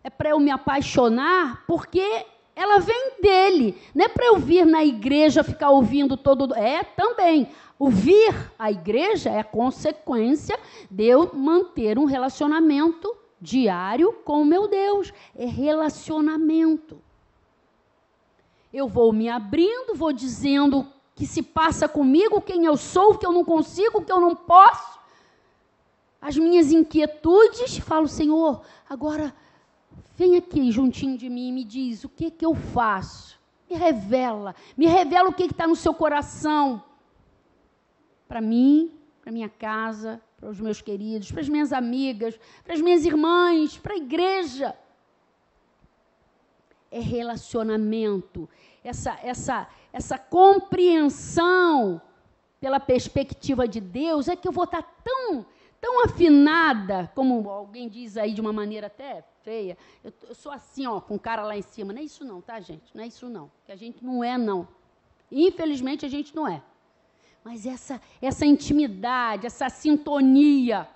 A: é para eu me apaixonar, porque ela vem dEle. Não é para eu vir na igreja, ficar ouvindo todo... também. Ouvir a igreja é a consequência de eu manter um relacionamento diário com o meu Deus. É relacionamento. Eu vou me abrindo, vou dizendo o que se passa comigo, quem eu sou, o que eu não consigo, o que eu não posso. As minhas inquietudes, falo, Senhor, agora vem aqui juntinho de mim e me diz o que eu faço. Me revela o que está no seu coração. Para mim, para minha casa, para os meus queridos, para as minhas amigas, para as minhas irmãs, para a igreja. É relacionamento, essa compreensão pela perspectiva de Deus, é que eu vou estar tão afinada, como alguém diz aí de uma maneira até feia, eu sou assim, ó, com o cara lá em cima. Não é isso não, tá, gente? Não é isso não, que a gente não é, não. Infelizmente, a gente não é. Mas essa intimidade, essa sintonia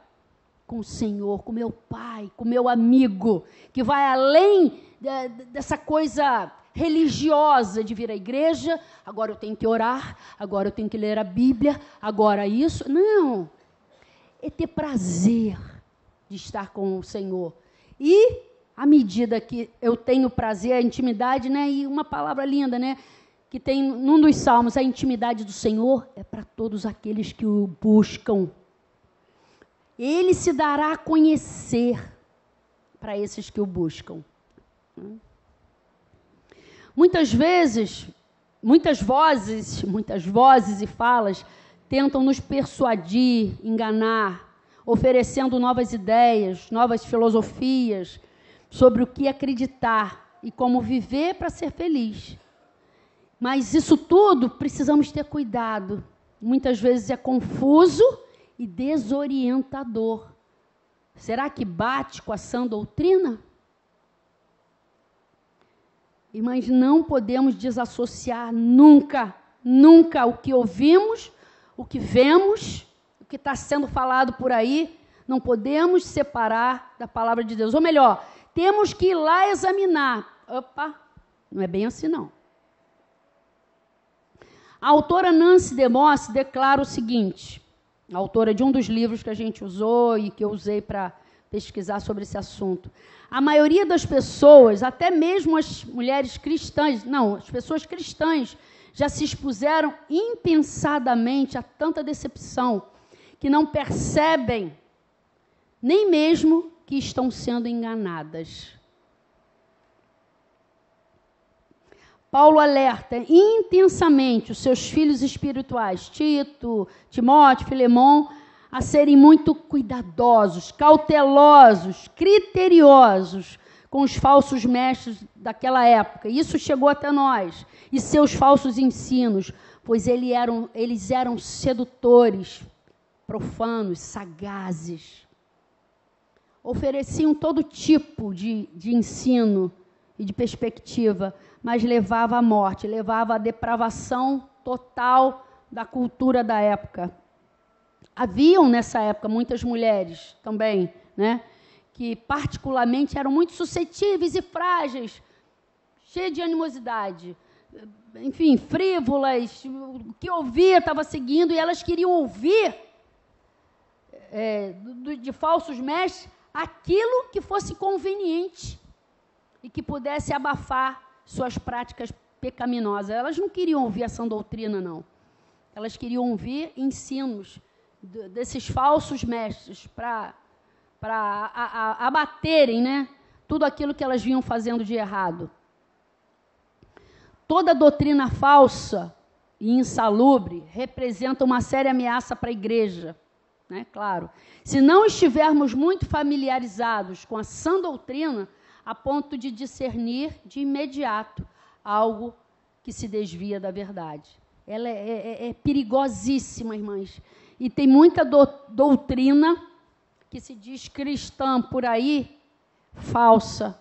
A: com o Senhor, com meu Pai, com meu amigo, que vai além dessa coisa religiosa de vir à igreja, agora eu tenho que orar, agora eu tenho que ler a Bíblia, agora isso. Não, é ter prazer de estar com o Senhor. E, à medida que eu tenho prazer, a intimidade, né, e uma palavra linda, né, que tem num dos salmos, a intimidade do Senhor é para todos aqueles que o buscam. Ele se dará a conhecer para esses que o buscam. Muitas vezes, muitas vozes e falas tentam nos persuadir, enganar, oferecendo novas ideias, novas filosofias sobre o que acreditar e como viver para ser feliz. Mas isso tudo precisamos ter cuidado. Muitas vezes é confuso e desorientador. Será que bate com a sã doutrina? Mas não podemos desassociar nunca o que ouvimos, o que vemos, o que está sendo falado por aí. Não podemos separar da palavra de Deus. Ou melhor, temos que ir lá examinar. Opa, não é bem assim não. A autora Nancy DeMoss declara o seguinte, a autora de um dos livros que a gente usou e que eu usei para pesquisar sobre esse assunto. A maioria das pessoas, até mesmo as mulheres cristãs, não, as pessoas cristãs, já se expuseram impensadamente a tanta decepção que não percebem nem mesmo que estão sendo enganadas. Paulo alerta intensamente os seus filhos espirituais, Tito, Timóteo, Filemão, a serem muito cuidadosos, cautelosos, criteriosos com os falsos mestres daquela época. Isso chegou até nós, e seus falsos ensinos, pois eles eram sedutores, profanos, sagazes. Ofereciam todo tipo de ensino e de perspectiva, mas levava à morte, levava à depravação total da cultura da época. Haviam nessa época muitas mulheres também, né, que particularmente eram muito suscetíveis e frágeis, cheias de animosidade, enfim, frívolas, o que ouvia estava seguindo, e elas queriam ouvir de falsos mestres aquilo que fosse conveniente e que pudesse abafar suas práticas pecaminosas. Elas não queriam ouvir a sã doutrina, não. Elas queriam ouvir ensinos desses falsos mestres para abaterem, né, tudo aquilo que elas vinham fazendo de errado. Toda doutrina falsa e insalubre representa uma séria ameaça para a igreja, né? Claro. Se não estivermos muito familiarizados com a sã doutrina, a ponto de discernir de imediato algo que se desvia da verdade. Ela é perigosíssima, irmãs. E tem muita doutrina que se diz cristã por aí, falsa,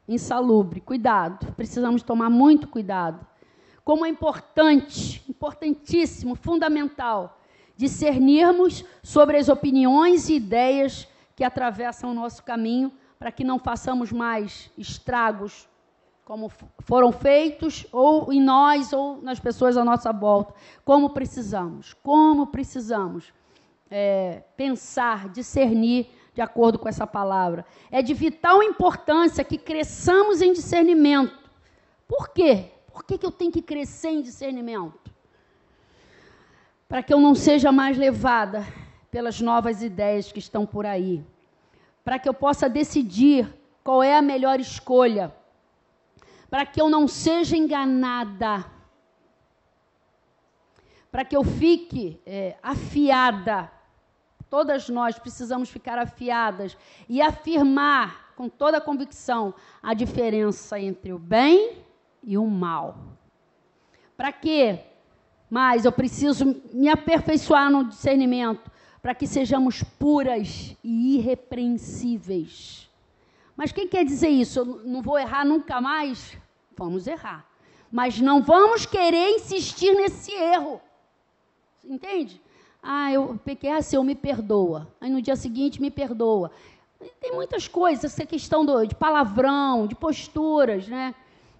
A: insalubre. Cuidado, precisamos tomar muito cuidado. Como é importante, importantíssimo, fundamental, discernirmos sobre as opiniões e ideias que atravessam o nosso caminho, para que não façamos mais estragos como foram feitos, ou em nós, ou nas pessoas à nossa volta. Como precisamos pensar, discernir de acordo com essa palavra. É de vital importância que cresçamos em discernimento. Por quê? Por que eu tenho que crescer em discernimento? Para que eu não seja mais levada pelas novas ideias que estão por aí. Para que eu possa decidir qual é a melhor escolha. Para que eu não seja enganada. Para que eu fique afiada. Todas nós precisamos ficar afiadas e afirmar com toda a convicção a diferença entre o bem e o mal. Para quê? Mas eu preciso me aperfeiçoar no discernimento, para que sejamos puras e irrepreensíveis. Mas o que quer dizer isso? Eu não vou errar nunca mais? Vamos errar. Mas não vamos querer insistir nesse erro. Entende? Ah, eu pequei, Senhor, me perdoa. Aí no dia seguinte, me perdoa. Tem muitas coisas, essa questão de palavrão, de posturas, né?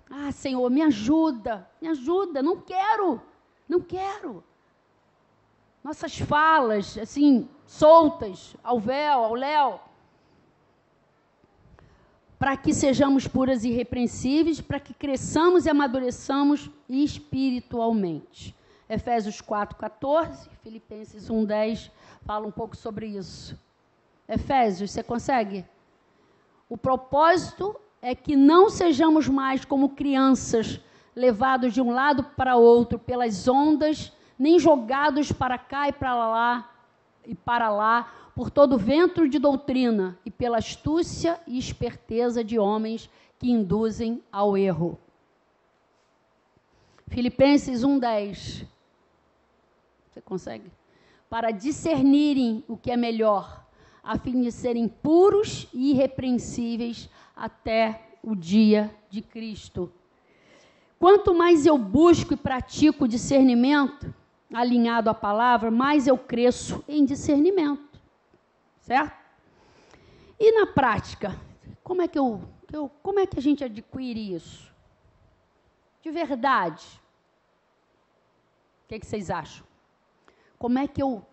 A: Ah, Senhor, me ajuda, não quero. Nossas falas, assim, soltas, ao véu, ao léu, para que sejamos puras e irrepreensíveis, para que cresçamos e amadureçamos espiritualmente. Efésios 4:14, Filipenses 1:10, fala um pouco sobre isso. Efésios, você consegue? O propósito é que não sejamos mais como crianças, levados de um lado para outro pelas ondas, nem jogados para cá e para lá, por todo vento de doutrina e pela astúcia e esperteza de homens que induzem ao erro. Filipenses 1:10. Você consegue? Para discernirem o que é melhor, a fim de serem puros e irrepreensíveis até o dia de Cristo. Quanto mais eu busco e pratico o discernimento, alinhado à palavra, mais eu cresço em discernimento. Certo? E na prática, como é que a gente adquire isso? De verdade. O que vocês acham? Como é que eu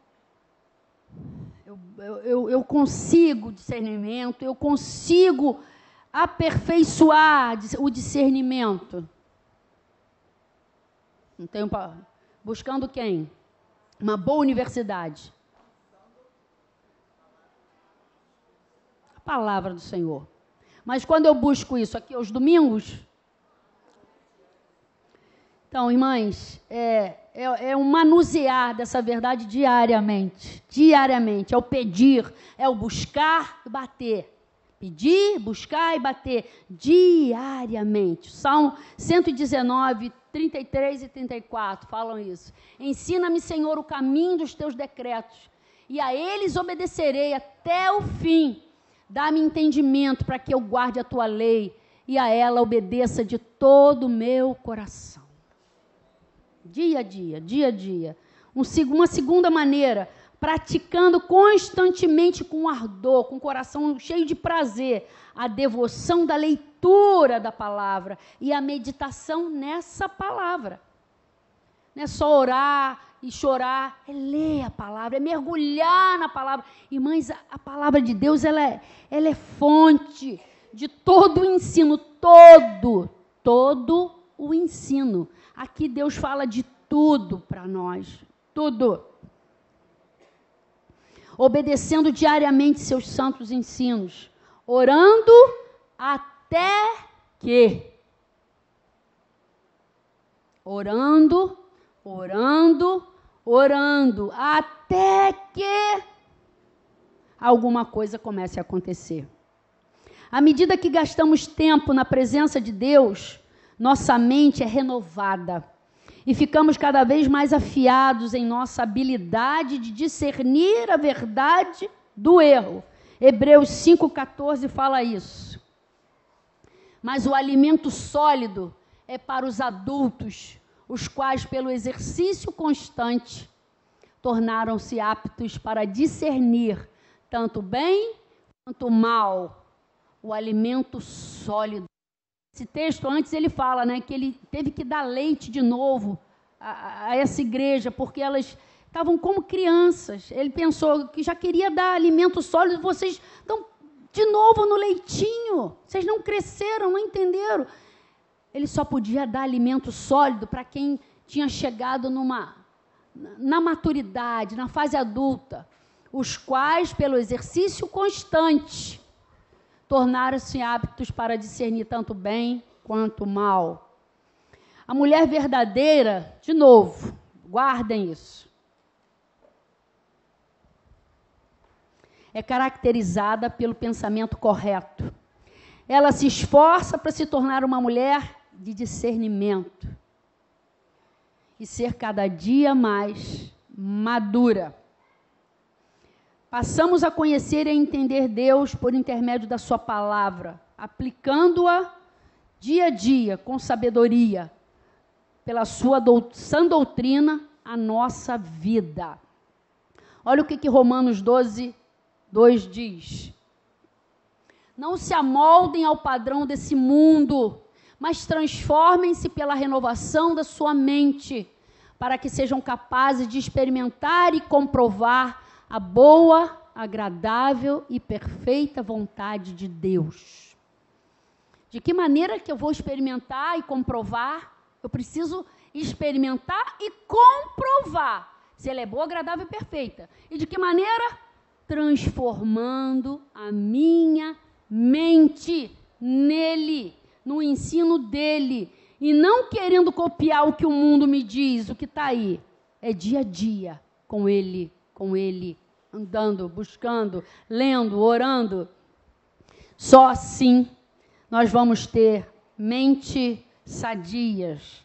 A: eu consigo discernimento, eu consigo aperfeiçoar o discernimento. Não tenho buscando quem? Uma boa universidade. A palavra do Senhor. Mas quando eu busco isso aqui aos domingos, então, irmãs, é um manusear dessa verdade diariamente. Diariamente. É o pedir, é o buscar e bater. Pedir, buscar e bater diariamente. Salmo 119, 33 e 34 falam isso. Ensina-me, Senhor, o caminho dos teus decretos, e a eles obedecerei até o fim. Dá-me entendimento para que eu guarde a tua lei e a ela obedeça de todo o meu coração. Dia a dia, dia a dia. Uma segunda maneira, praticando constantemente com ardor, com o coração cheio de prazer, a devoção da leitura da palavra e a meditação nessa palavra. Não é só orar e chorar, é ler a palavra, é mergulhar na palavra. Irmãs, a palavra de Deus, ela é fonte de todo o ensino, todo o ensino. Aqui Deus fala de tudo para nós, tudo. Obedecendo diariamente seus santos ensinos, orando até que. Orando, até que alguma coisa comece a acontecer. À medida que gastamos tempo na presença de Deus, nossa mente é renovada e ficamos cada vez mais afiados em nossa habilidade de discernir a verdade do erro. Hebreus 5,14 fala isso. Mas o alimento sólido é para os adultos, os quais, pelo exercício constante, tornaram-se aptos para discernir tanto bem quanto mal. O alimento sólido. Esse texto, antes ele fala, né, que ele teve que dar leite de novo a essa igreja, porque elas estavam como crianças. Ele pensou que já queria dar alimento sólido, vocês estão de novo no leitinho, vocês não cresceram, não entenderam. Ele só podia dar alimento sólido para quem tinha chegado na maturidade, na fase adulta, os quais, pelo exercício constante, tornaram-se aptos para discernir tanto bem quanto mal. A mulher verdadeira, de novo, guardem isso, é caracterizada pelo pensamento correto. Ela se esforça para se tornar uma mulher de discernimento e ser cada dia mais madura. Passamos a conhecer e a entender Deus por intermédio da sua palavra, aplicando-a dia a dia com sabedoria, pela sua sã doutrina, à nossa vida. Olha o que Romanos 12, 2 diz. Não se amoldem ao padrão desse mundo, mas transformem-se pela renovação da sua mente, para que sejam capazes de experimentar e comprovar a boa, agradável e perfeita vontade de Deus. De que maneira que eu vou experimentar e comprovar? Eu preciso experimentar e comprovar se ela é boa, agradável e perfeita. E de que maneira? Transformando a minha mente nele, no ensino dele, e não querendo copiar o que o mundo me diz, o que está aí. É dia a dia com ele, andando, buscando, lendo, orando. Só assim nós vamos ter mente sadias.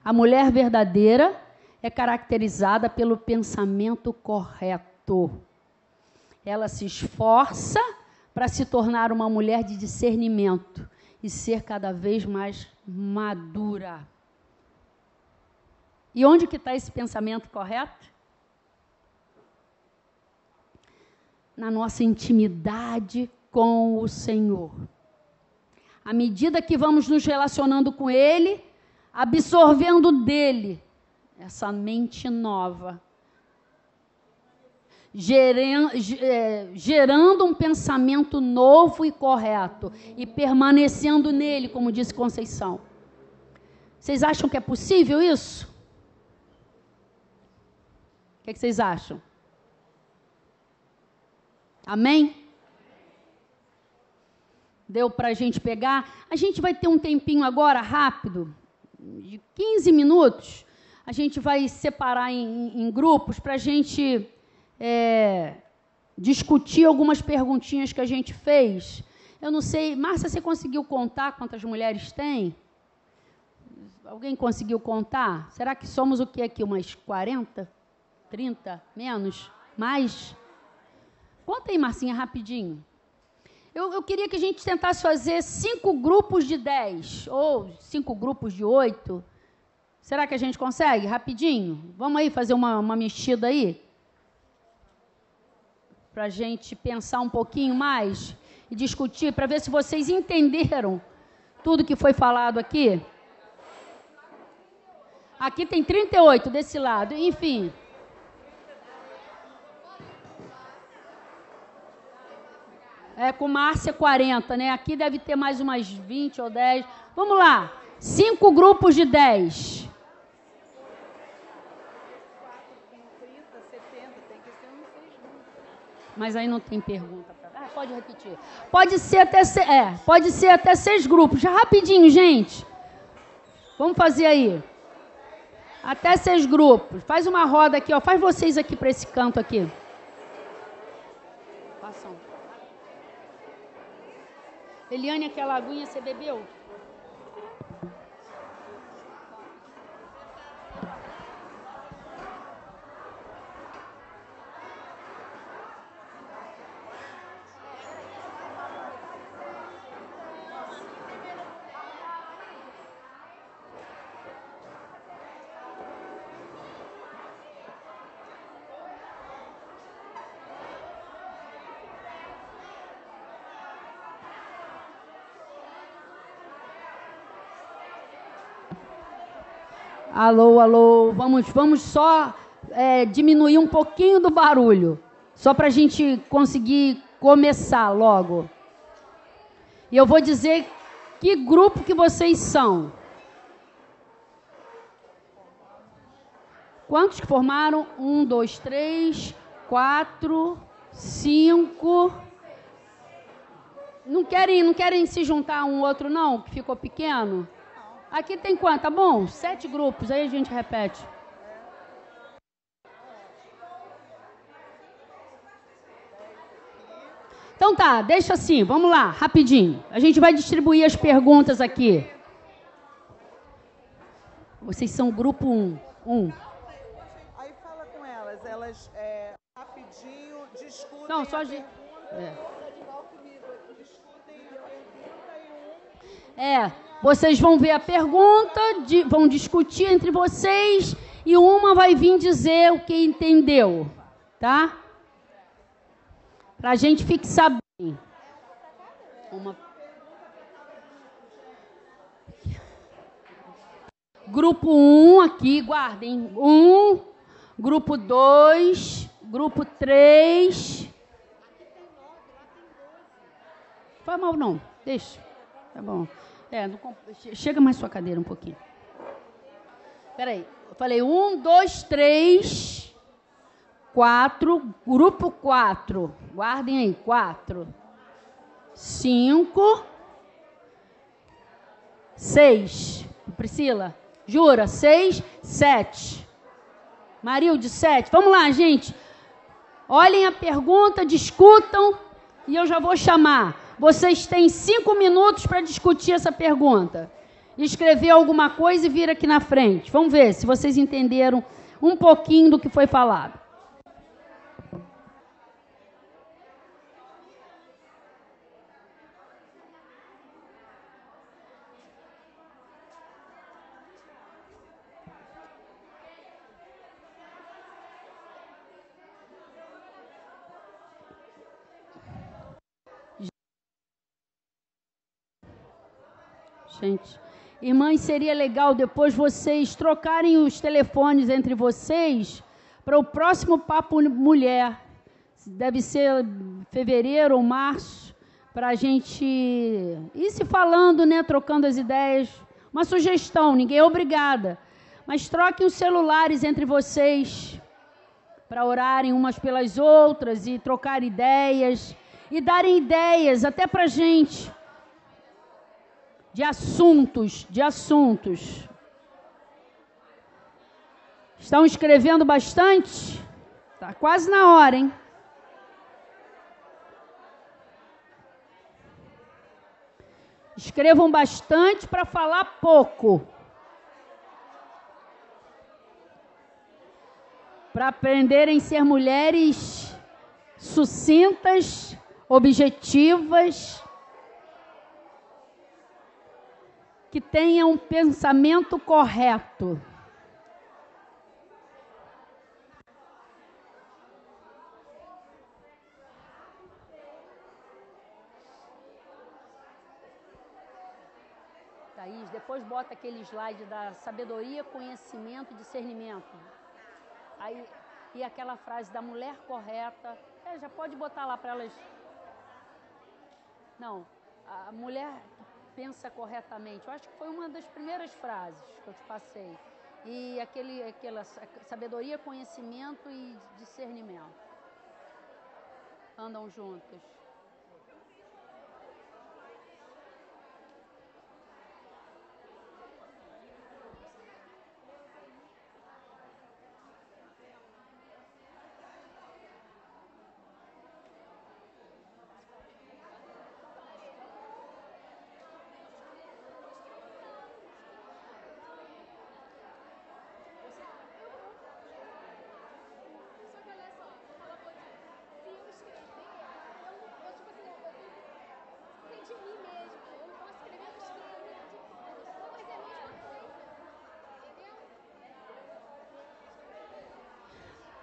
A: A mulher verdadeira é caracterizada pelo pensamento correto. Ela se esforça para se tornar uma mulher de discernimento e ser cada vez mais madura. E onde que está esse pensamento correto? Na nossa intimidade com o Senhor. À medida que vamos nos relacionando com Ele, absorvendo dele essa mente nova, gerando um pensamento novo e correto e permanecendo nele, como disse Conceição. Vocês acham que é possível isso? O que vocês acham? Amém? Deu para a gente pegar? A gente vai ter um tempinho agora, rápido, de 15 minutos. A gente vai separar em grupos para a gente discutir algumas perguntinhas que a gente fez. Eu não sei, Márcia, você conseguiu contar quantas mulheres tem? Alguém conseguiu contar? Será que somos o que aqui? Umas 40? 30? Menos? Mais? Conta aí, Marcinha, rapidinho. Eu queria que a gente tentasse fazer 5 grupos de 10, ou 5 grupos de 8. Será que a gente consegue? Rapidinho? Vamos aí fazer uma mexida aí? Para a gente pensar um pouquinho mais e discutir, para ver se vocês entenderam tudo que foi falado aqui. Aqui tem 38 desse lado, enfim. Com Márcia 40, né? Aqui deve ter mais umas 20 ou 10. Vamos lá. 5 grupos de 10. Mas aí não tem pergunta. Pode repetir. Pode ser até 6 grupos. Já rapidinho, gente. Vamos fazer aí. Até 6 grupos. Faz uma roda aqui, ó. Faz vocês aqui para esse canto aqui. Passam. Eliane, aquela aguinha você bebeu? Alô, alô, vamos só diminuir um pouquinho do barulho, só para a gente conseguir começar logo. E eu vou dizer que grupo que vocês são. Quantos que formaram? 1, 2, 3, 4, 5. Não querem se juntar a um outro, não? Que ficou pequeno? Aqui tem quanto? Tá bom? 7 grupos, aí a gente repete. Então tá, deixa assim, vamos lá, rapidinho. A gente vai distribuir as perguntas aqui. Vocês são grupo 1.
B: Aí fala com elas rapidinho, discutem.
A: Não, só vocês vão ver a pergunta, vão discutir entre vocês e uma vai vir dizer o que entendeu, tá? Para a gente fixar bem. Grupo 1 aqui, guardem. 1, grupo 2, grupo 3. Não faz mal não, deixa, tá bom. Chega mais sua cadeira um pouquinho. Espera aí. Eu falei 1, 2, 3, 4. Grupo 4. Guardem aí. 4. 5. 6. Priscila, jura? 6, 7. Marilde, 7. Vamos lá, gente. Olhem a pergunta, discutam e eu já vou chamar. Vocês têm 5 minutos para discutir essa pergunta. Escrever alguma coisa e vir aqui na frente. Vamos ver se vocês entenderam um pouquinho do que foi falado. Gente, irmãs, seria legal depois vocês trocarem os telefones entre vocês para o próximo Papo Mulher. deve ser fevereiro ou março, para a gente ir se falando, né, trocando as ideias. Uma sugestão, ninguém é obrigada, mas troquem os celulares entre vocês para orarem umas pelas outras e trocar ideias e darem ideias até para a gente de assuntos. Estão escrevendo bastante? Está quase na hora, hein? Escrevam bastante para falar pouco. Para aprenderem a ser mulheres sucintas, objetivas, que tenham um pensamento correto. Thaís, depois bota aquele slide da sabedoria, conhecimento e discernimento. Aí, e aquela frase da mulher correta, já pode botar lá para elas. Não, a mulher pensa corretamente. Eu acho que foi uma das primeiras frases que eu te passei. E aquela sabedoria, conhecimento e discernimento andam juntas.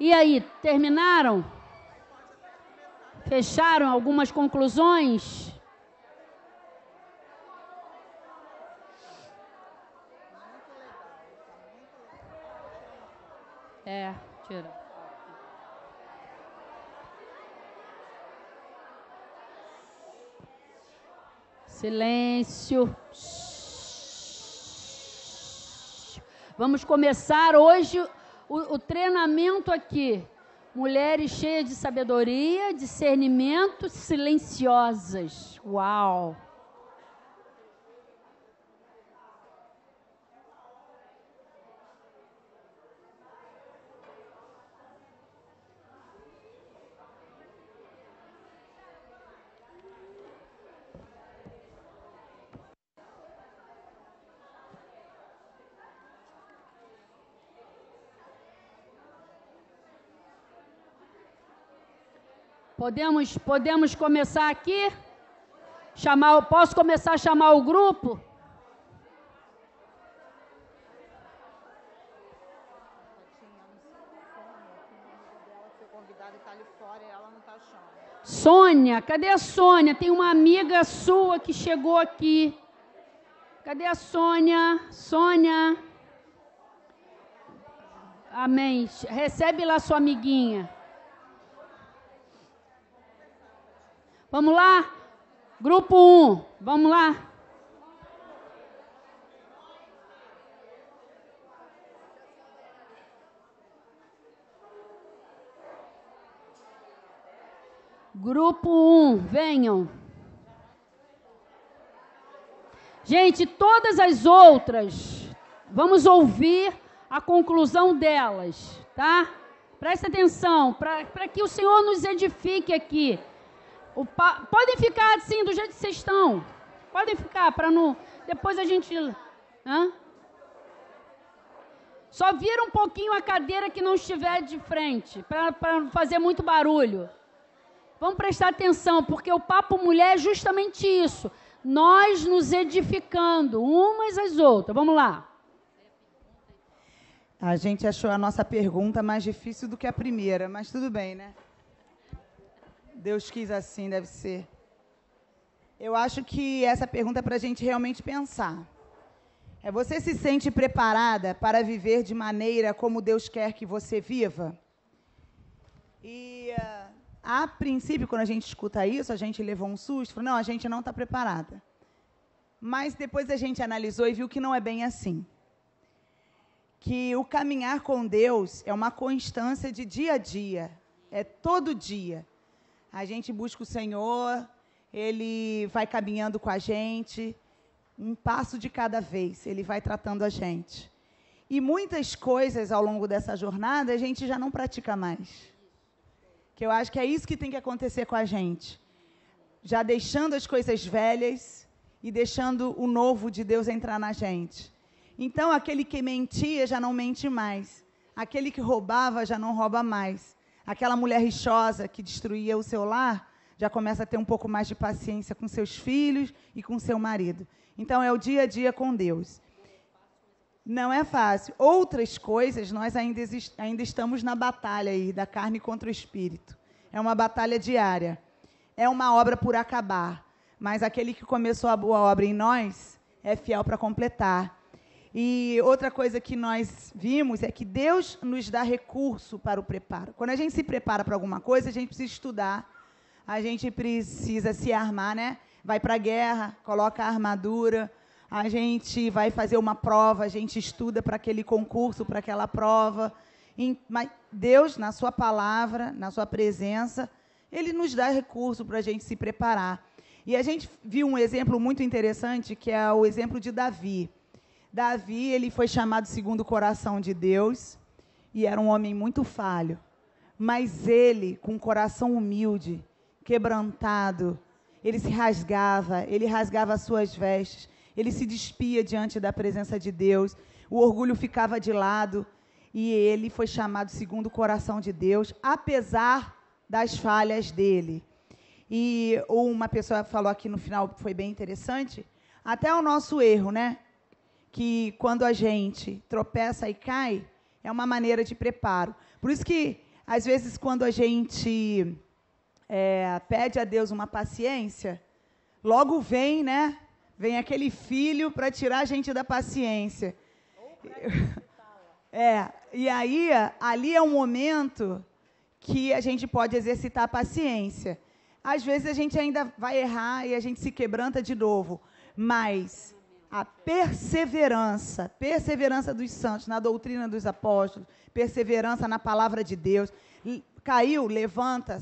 A: E aí, terminaram? Fecharam algumas conclusões? Tira. Silêncio. Vamos começar hoje o treinamento aqui. Mulheres cheias de sabedoria, discernimento, silenciosas. Uau! Podemos começar aqui? Posso começar a chamar o grupo? Sônia, cadê a Sônia? Tem uma amiga sua que chegou aqui. Cadê a Sônia? Sônia. Amém. Recebe lá sua amiguinha. Vamos lá? Grupo 1, vamos lá? Grupo 1, venham. Gente, todas as outras, vamos ouvir a conclusão delas, tá? Presta atenção, para que o Senhor nos edifique aqui. Podem ficar assim, do jeito que vocês estão. Podem ficar, para não... Depois a gente... Só vira um pouquinho a cadeira que não estiver de frente, para não fazer muito barulho. Vamos prestar atenção, porque o Papo Mulher é justamente isso. Nós nos edificando, umas às outras. Vamos lá.
B: A gente achou a nossa pergunta mais difícil do que a primeira, mas tudo bem, né? Deus quis assim, deve ser. Eu acho que essa pergunta é para a gente realmente pensar. Você se sente preparada para viver de maneira como Deus quer que você viva? E A princípio, quando a gente escuta isso, a gente levou um susto, falou, não, a gente não está preparada. Mas depois a gente analisou e viu que não é bem assim. Que o caminhar com Deus é uma constância de dia a dia, é todo dia. A gente busca o Senhor, Ele vai caminhando com a gente, um passo de cada vez, Ele vai tratando a gente. E muitas coisas ao longo dessa jornada a gente já não pratica mais. Que eu acho que é isso que tem que acontecer com a gente. Já deixando as coisas velhas e deixando o novo de Deus entrar na gente. Então, aquele que mentia já não mente mais. Aquele que roubava já não rouba mais. Aquela mulher rixosa que destruía o seu lar já começa a ter um pouco mais de paciência com seus filhos e com seu marido. Então, é o dia a dia com Deus. Não é fácil. Outras coisas, nós ainda estamos na batalha aí, da carne contra o espírito. É uma batalha diária. É uma obra por acabar. Mas aquele que começou a boa obra em nós é fiel para completar. E outra coisa que nós vimos é que Deus nos dá recurso para o preparo. Quando a gente se prepara para alguma coisa, a gente precisa estudar, a gente precisa se armar, né? Vai para a guerra, coloca a armadura, a gente vai fazer uma prova, a gente estuda para aquele concurso, para aquela prova. Mas Deus, na sua palavra, na sua presença, Ele nos dá recurso para a gente se preparar. E a gente viu um exemplo muito interessante, que é o exemplo de Davi. Davi, ele foi chamado segundo o coração de Deus, e era um homem muito falho. Mas ele, com um coração humilde, quebrantado, ele se rasgava, ele rasgava as suas vestes, ele se despia diante da presença de Deus, o orgulho ficava de lado, e ele foi chamado segundo o coração de Deus, apesar das falhas dele. E uma pessoa falou aqui no final, foi bem interessante, até o nosso erro, né? Que quando a gente tropeça e cai, é uma maneira de preparo. Por isso que, às vezes, quando a gente pede a Deus uma paciência, logo vem, né? Vem aquele filho para tirar a gente da paciência. E aí, ali é um momento que a gente pode exercitar a paciência. Às vezes a gente ainda vai errar e a gente se quebranta de novo, mas a perseverança dos santos na doutrina dos apóstolos, perseverança na palavra de Deus. Caiu, levanta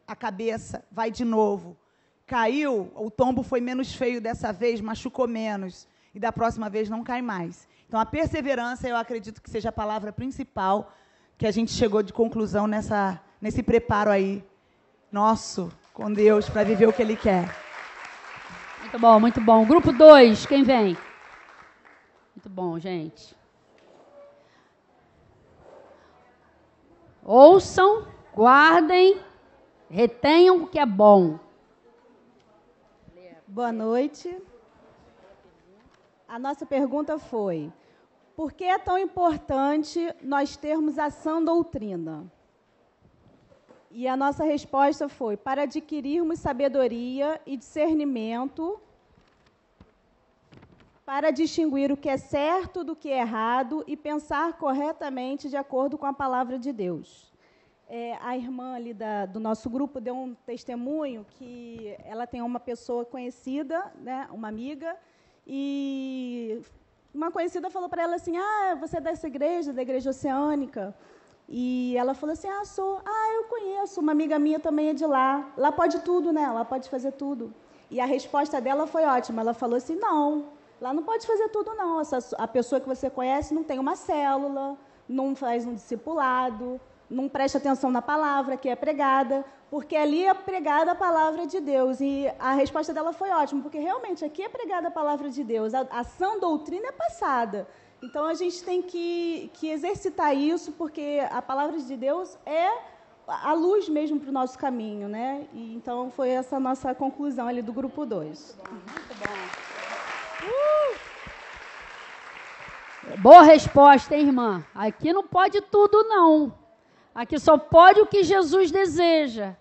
B: a cabeça, vai de novo. Caiu, o tombo foi menos feio dessa vez, machucou menos, e da próxima vez não cai mais. Então, a perseverança, eu acredito que seja a palavra principal que a gente chegou de conclusão nesse preparo aí, nosso, com Deus, para viver o que Ele quer.
A: Muito bom, muito bom. Grupo 2, quem vem? Muito bom, gente. Ouçam, guardem, retenham o que é bom.
C: Boa noite. A nossa pergunta foi: por que é tão importante nós termos a sã doutrina? E a nossa resposta foi: para adquirirmos sabedoria e discernimento, para distinguir o que é certo do que é errado e pensar corretamente de acordo com a palavra de Deus. A irmã ali do nosso grupo deu um testemunho que ela tem uma pessoa conhecida, né, uma amiga, e uma conhecida falou para ela assim: você é dessa igreja, da Igreja Oceânica? E ela falou assim: sou. Eu conheço, uma amiga minha também é de lá. Lá pode tudo, né? Lá pode fazer tudo. E a resposta dela foi ótima. Ela falou assim: não, lá não pode fazer tudo, não. A pessoa que você conhece não tem uma célula, não faz um discipulado, não presta atenção na palavra que é pregada, porque ali é pregada a palavra de Deus. E a resposta dela foi ótima, porque realmente aqui é pregada a palavra de Deus. A sã doutrina é passada. Então, a gente tem que exercitar isso, porque a palavra de Deus é a luz mesmo para o nosso caminho, né? E, então, foi essa a nossa conclusão ali do grupo 2.
A: Muito bom. Boa resposta, hein, irmã? Aqui não pode tudo, não. Aqui só pode o que Jesus deseja.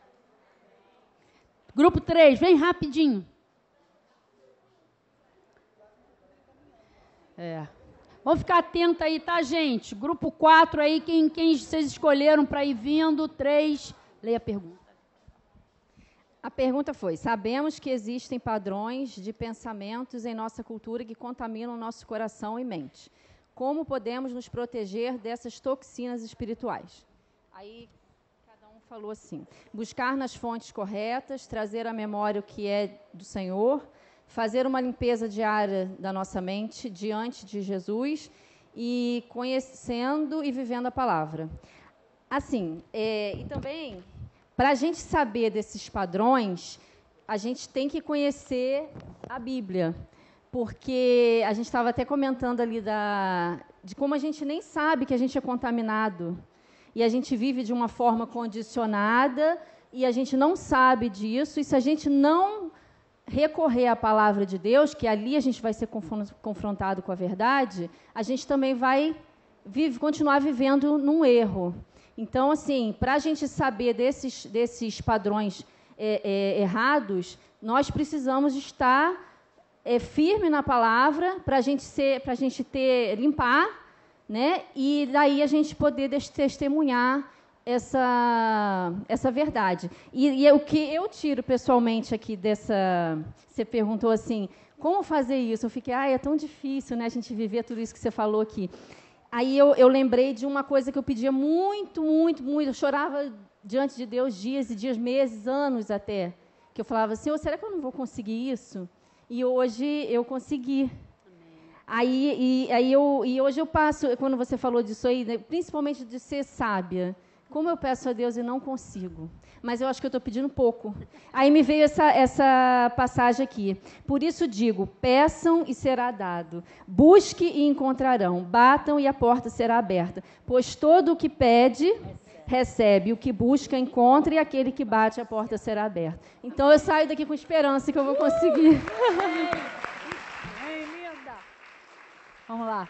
A: Grupo 3, vem rapidinho. Vamos ficar atento aí, tá, gente? Grupo 4 aí, quem vocês escolheram para ir vindo. 3, leia a pergunta.
D: pergunta foi: sabemos que existem padrões de pensamentos em nossa cultura que contaminam nosso coração e mente. Como podemos nos proteger dessas toxinas espirituais? Aí, cada um falou assim: buscar nas fontes corretas, trazer à memória o que é do Senhor, fazer uma limpeza diária da nossa mente diante de Jesus e conhecendo e vivendo a palavra. Assim, e também, para a gente saber desses padrões, a gente tem que conhecer a Bíblia, porque a gente estava até comentando ali de como a gente nem sabe que a gente é contaminado, e a gente vive de uma forma condicionada, e a gente não sabe disso, e se a gente não recorrer à palavra de Deus, que ali a gente vai ser confrontado com a verdade, a gente também vai continuar vivendo num erro. Então, assim, para a gente saber desses padrões errados, nós precisamos estar firme na palavra para a gente limpar, né? E daí a gente poder testemunhar essa verdade. E o que eu tiro pessoalmente aqui dessa... Você perguntou assim, como fazer isso? Eu fiquei, é tão difícil, né, a gente viver tudo isso que você falou aqui. Aí eu lembrei de uma coisa que eu pedia muito, muito, muito. Eu chorava diante de Deus dias e dias, meses, anos até. Que eu falava, Senhor, será que eu não vou conseguir isso? E hoje eu consegui. Aí hoje eu passo, quando você falou disso aí, né, principalmente de ser sábia, como eu peço a Deus e não consigo. Mas eu acho que eu estou pedindo pouco. Aí me veio essa passagem aqui. Por isso digo, peçam e será dado. Busque e encontrarão. Batam e a porta será aberta. Pois todo o que pede, recebe. O que busca, encontra. E aquele que bate, a porta será aberta. Então eu saio daqui com esperança que eu vou conseguir.
A: Linda. Vamos lá.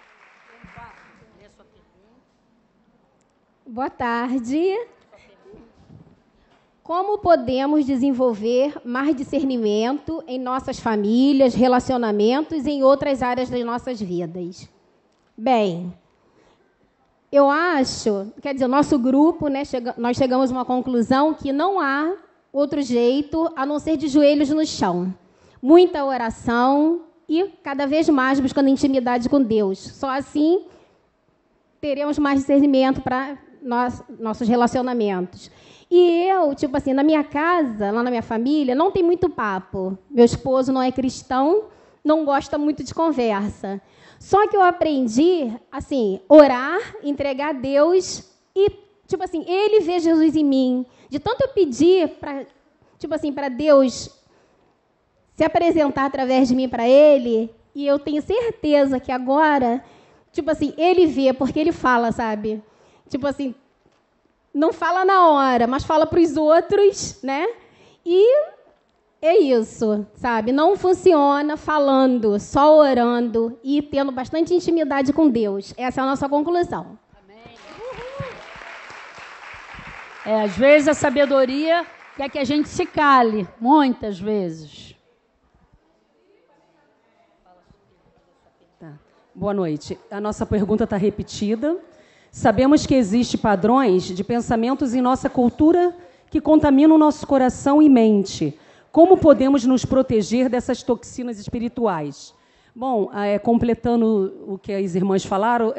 E: Boa tarde. Como podemos desenvolver mais discernimento em nossas famílias, relacionamentos e em outras áreas das nossas vidas? Bem, eu acho, quer dizer, o nosso grupo, né, nós chegamos a uma conclusão que não há outro jeito a não ser de joelhos no chão. Muita oração e cada vez mais buscando intimidade com Deus. Só assim teremos mais discernimento para nossos relacionamentos. E eu, tipo assim, na minha casa, lá na minha família, não tem muito papo. Meu esposo não é cristão, não gosta muito de conversa. Só que eu aprendi, assim, orar, entregar a Deus e, tipo assim, Ele vê Jesus em mim. De tanto eu pedir para, tipo assim, para Deus se apresentar através de mim para Ele, e eu tenho certeza que agora, tipo assim, Ele vê, porque Ele fala, sabe? Tipo assim, não fala na hora, mas fala para os outros, né? E é isso, sabe? Não funciona falando, só orando e tendo bastante intimidade com Deus. Essa é a nossa conclusão.
A: Amém. Às vezes a sabedoria quer que a gente se cale, muitas vezes.
F: Boa noite. A nossa pergunta está repetida. Sabemos que existem padrões de pensamentos em nossa cultura que contaminam nosso coração e mente. Como podemos nos proteger dessas toxinas espirituais? Bom, completando o que as irmãs falaram,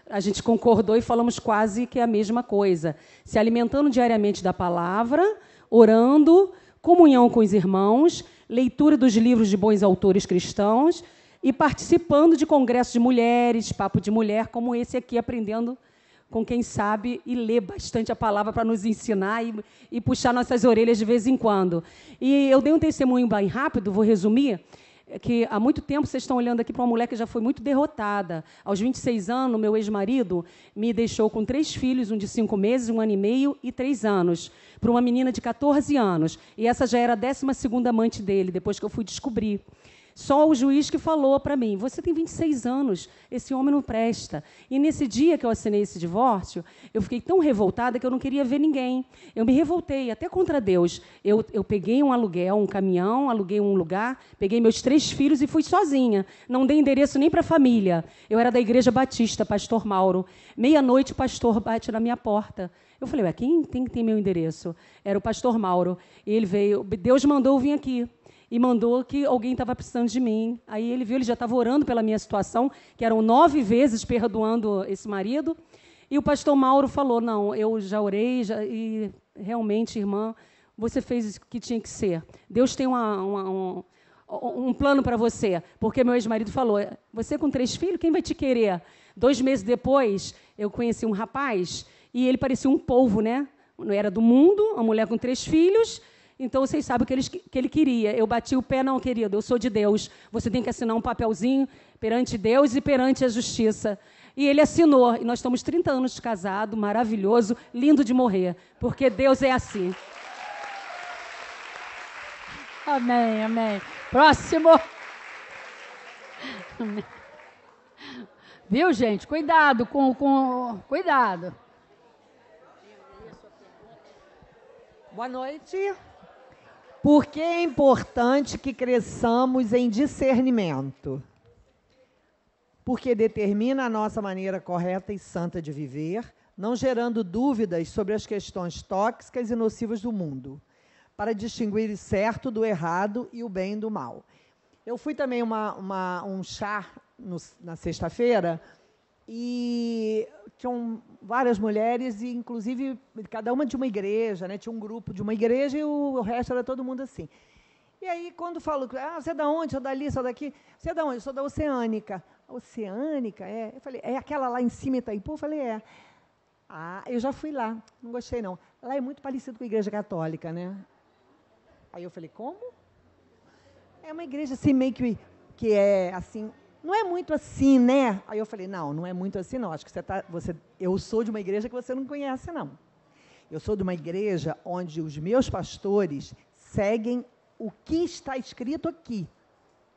F: a gente concordou e falamos quase que a mesma coisa. Se alimentando diariamente da palavra, orando, comunhão com os irmãos, leitura dos livros de bons autores cristãos e participando de congressos de mulheres, papo de mulher, como esse aqui, aprendendo com quem sabe e lê bastante a palavra para nos ensinar e puxar nossas orelhas de vez em quando. E eu dei um testemunho bem rápido, vou resumir, que há muito tempo vocês estão olhando aqui para uma mulher que já foi muito derrotada. Aos 26 anos, meu ex-marido me deixou com 3 filhos, um de 5 meses, 1 ano e meio e 3 anos, para uma menina de 14 anos. E essa já era a 12ª amante dele, depois que eu fui descobrir. Só o juiz que falou para mim, você tem 26 anos, esse homem não presta. E nesse dia que eu assinei esse divórcio, eu fiquei tão revoltada que eu não queria ver ninguém. Eu me revoltei, até contra Deus. Eu peguei um aluguel, um caminhão, aluguei um lugar, peguei meus 3 filhos e fui sozinha. Não dei endereço nem para a família. Eu era da Igreja Batista, pastor Mauro. Meia-noite o pastor bate na minha porta. Eu falei, quem tem que ter meu endereço? Era o pastor Mauro. E ele veio, Deus mandou eu vir aqui. E mandou que alguém estava precisando de mim. Aí ele viu, ele já estava orando pela minha situação, que eram 9 vezes perdoando esse marido. E o pastor Mauro falou, não, eu já orei, e realmente, irmã, você fez o que tinha que ser. Deus tem um plano para você. Porque meu ex-marido falou, você com 3 filhos, quem vai te querer? 2 meses depois, eu conheci um rapaz, e ele parecia um polvo, né? Não era do mundo, uma mulher com 3 filhos. Então, vocês sabem o que ele queria. Eu bati o pé, não, querido, eu sou de Deus. Você tem que assinar um papelzinho perante Deus e perante a justiça. E ele assinou. E nós estamos 30 anos de casado, maravilhoso, lindo de morrer. Porque Deus é assim.
A: Amém, amém. Próximo. Amém. Viu, gente? Cuidado Cuidado.
G: Boa noite. Por que é importante que cresçamos em discernimento? Porque determina a nossa maneira correta e santa de viver, não gerando dúvidas sobre as questões tóxicas e nocivas do mundo, para distinguir o certo do errado e o bem do mal. Eu fui também um chá na sexta-feira e tinham várias mulheres, e inclusive cada uma de uma igreja, né? Tinha um grupo de uma igreja e o resto era todo mundo assim. E aí, quando falo, você é da onde? Sou dali, sou daqui. Você é da onde? Eu sou da Oceânica. Oceânica? É. Eu falei, é aquela lá em cima, Itaipu? Eu falei, é. Ah, eu já fui lá, não gostei não. Lá é muito parecido com a igreja católica, né? Aí eu falei, como? É uma igreja assim, meio que é assim... Não é muito assim, né? Aí eu falei, não é muito assim, não. Acho que eu sou de uma igreja que você não conhece, não. Eu sou de uma igreja onde os meus pastores seguem o que está escrito aqui.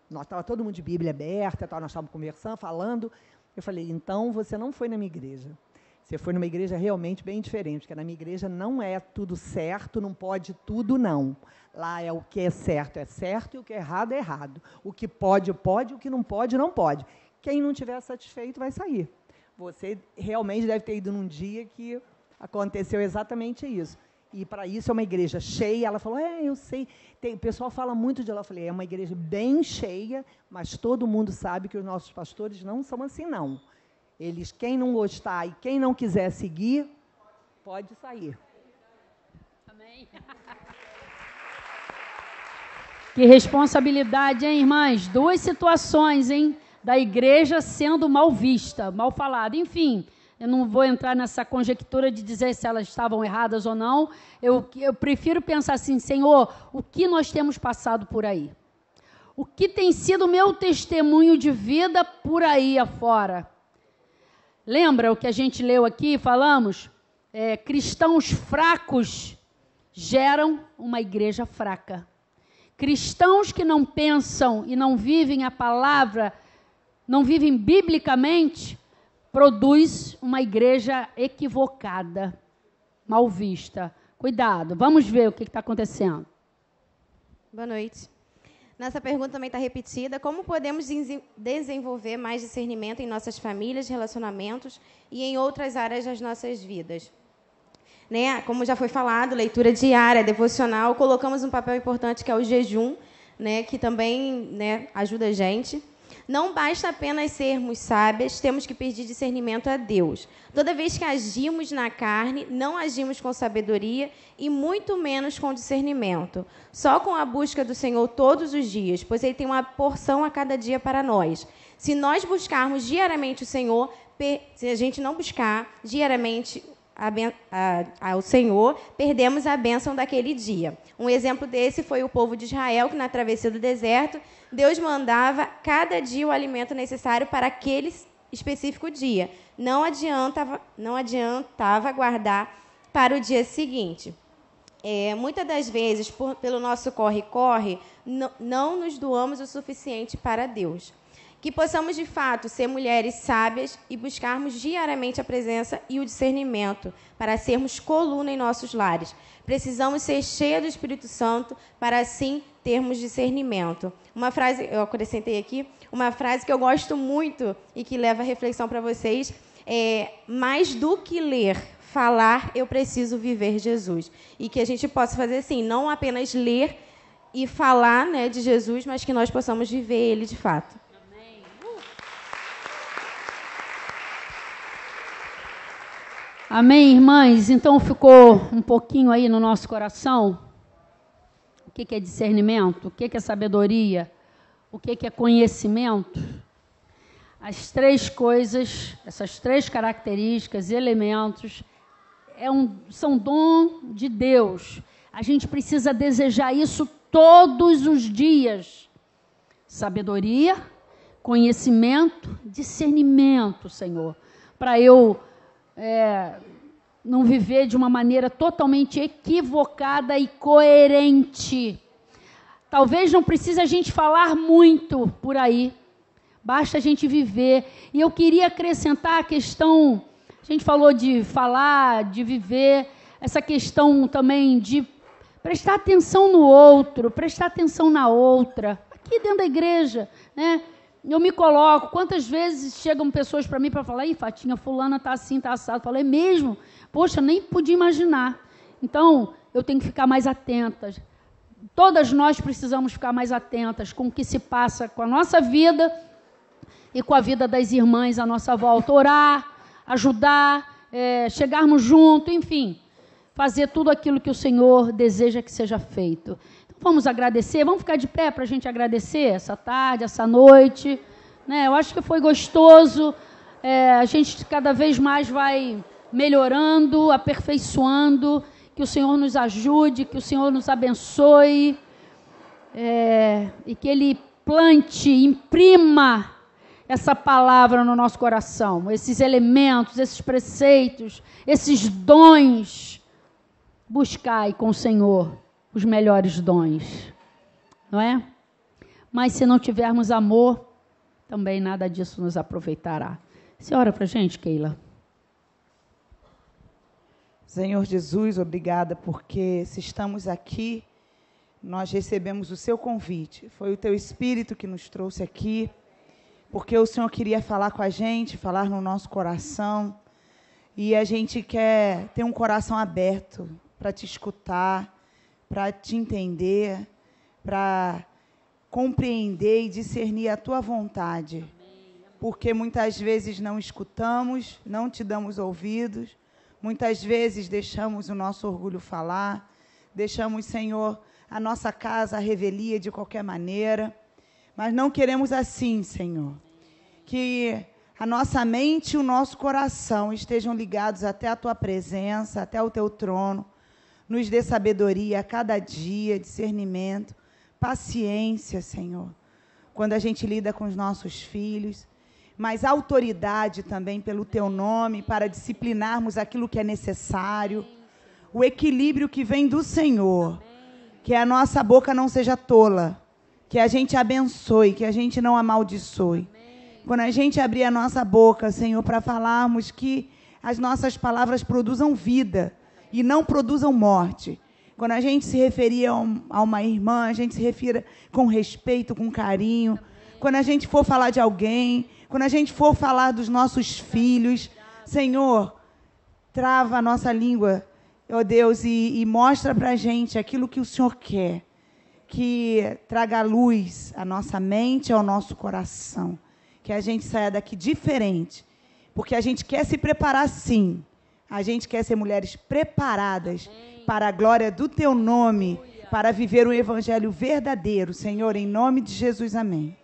G: Nós estava todo mundo de Bíblia aberta, nós estávamos conversando, falando. Eu falei, então você não foi na minha igreja. Você foi numa igreja realmente bem diferente, porque na minha igreja não é tudo certo, não pode tudo, não. Lá é o que é certo e o que é errado é errado. O que pode, pode, o que não pode, não pode. Quem não estiver satisfeito vai sair. Você realmente deve ter ido num dia que aconteceu exatamente isso. E, para isso, é uma igreja cheia. Ela falou, eu sei. O pessoal fala muito de lá. Eu falei, é uma igreja bem cheia, mas todo mundo sabe que os nossos pastores não são assim, não. Eles, quem não gostar e quem não quiser seguir, pode sair.
A: Amém. Que responsabilidade, hein, irmãs? 2 situações, hein? Da igreja sendo mal vista, mal falada. Enfim, eu não vou entrar nessa conjectura de dizer se elas estavam erradas ou não. Eu prefiro pensar assim, Senhor, o que nós temos passado por aí? O que tem sido o meu testemunho de vida por aí afora? Lembra o que a gente leu aqui, falamos? Cristãos fracos geram uma igreja fraca. Cristãos que não pensam e não vivem a palavra, não vivem biblicamente, produz uma igreja equivocada, mal vista. Cuidado, vamos ver o que está acontecendo.
H: Boa noite. Nossa pergunta também está repetida. Como podemos desenvolver mais discernimento em nossas famílias, relacionamentos e em outras áreas das nossas vidas? Né? Como já foi falado, leitura diária, devocional. Colocamos um papel importante que é o jejum, né? Que também, né, ajuda a gente. Não basta apenas sermos sábias, temos que pedir discernimento a Deus. Toda vez que agimos na carne, não agimos com sabedoria e muito menos com discernimento. Só com a busca do Senhor todos os dias, pois Ele tem uma porção a cada dia para nós. Se nós buscarmos diariamente o Senhor, se a gente não buscar diariamente ao Senhor, perdemos a bênção daquele dia. Um exemplo desse foi o povo de Israel, que na travessia do deserto, Deus mandava cada dia o alimento necessário para aquele específico dia. Não adiantava guardar para o dia seguinte. muitas das vezes, pelo nosso corre-corre, não nos doamos o suficiente para Deus. Que possamos, de fato, ser mulheres sábias e buscarmos diariamente a presença e o discernimento para sermos coluna em nossos lares. Precisamos ser cheias do Espírito Santo para, assim, termos discernimento. Uma frase, eu acrescentei aqui, uma frase que eu gosto muito e que leva a reflexão para vocês, mais do que ler, falar, eu preciso viver Jesus. E que a gente possa fazer assim, não apenas ler e falar, né, de Jesus, mas que nós possamos viver Ele de fato.
A: Amém, irmãs? Então ficou um pouquinho aí no nosso coração o que é discernimento, o que é sabedoria, o que é conhecimento. As três coisas, essas três características, elementos, são dom de Deus. A gente precisa desejar isso todos os dias. Sabedoria, conhecimento, discernimento, Senhor, para eu não viver de uma maneira totalmente equivocada e coerente. Talvez não precise a gente falar muito por aí, basta a gente viver. E eu queria acrescentar a questão, a gente falou de falar, de viver, essa questão também de prestar atenção no outro, prestar atenção na outra, aqui dentro da igreja, né? Eu me coloco, quantas vezes chegam pessoas para mim para falar, ih, Fatinha, fulana está assim, está assado. Eu falei, é mesmo? Poxa, nem podia imaginar. Então, eu tenho que ficar mais atenta. Todas nós precisamos ficar mais atentas com o que se passa com a nossa vida e com a vida das irmãs à nossa volta. Orar, ajudar, chegarmos juntos, enfim, fazer tudo aquilo que o Senhor deseja que seja feito. Vamos agradecer, vamos ficar de pé para a gente agradecer essa tarde, essa noite, né? Eu acho que foi gostoso, a gente cada vez mais vai melhorando, aperfeiçoando, que o Senhor nos ajude, que o Senhor nos abençoe, e que Ele plante, imprima essa palavra no nosso coração, esses elementos, esses preceitos, esses dons. Buscai com o Senhor os melhores dons, não é? Mas se não tivermos amor, também nada disso nos aproveitará. Você ora para a gente, Keila?
B: Senhor Jesus, obrigada, porque se estamos aqui, nós recebemos o seu convite. Foi o teu Espírito que nos trouxe aqui, porque o Senhor queria falar com a gente, falar no nosso coração, e a gente quer ter um coração aberto para te escutar, para te entender, para compreender e discernir a tua vontade. Porque muitas vezes não escutamos, não te damos ouvidos, muitas vezes deixamos o nosso orgulho falar, deixamos, Senhor, a nossa casa, a revelia de qualquer maneira, mas não queremos assim, Senhor. Que a nossa mente e o nosso coração estejam ligados até a tua presença, até o teu trono. Nos dê sabedoria a cada dia, discernimento, paciência, Senhor, quando a gente lida com os nossos filhos, mas autoridade também pelo teu nome, para disciplinarmos aquilo que é necessário, o equilíbrio que vem do Senhor, que a nossa boca não seja tola, que a gente abençoe, que a gente não amaldiçoe. Quando a gente abrir a nossa boca, Senhor, para falarmos que as nossas palavras produzam vida, e não produzam morte. Quando a gente se referir a uma irmã, a gente se refira com respeito, com carinho. Quando a gente for falar de alguém, quando a gente for falar dos nossos filhos, Senhor, trava a nossa língua, ó Deus, e mostra para a gente aquilo que o Senhor quer, que traga luz à nossa mente e ao nosso coração, que a gente saia daqui diferente, porque a gente quer se preparar sim. A gente quer ser mulheres preparadas para a glória do teu nome, para viver o evangelho verdadeiro. Senhor, em nome de Jesus, amém.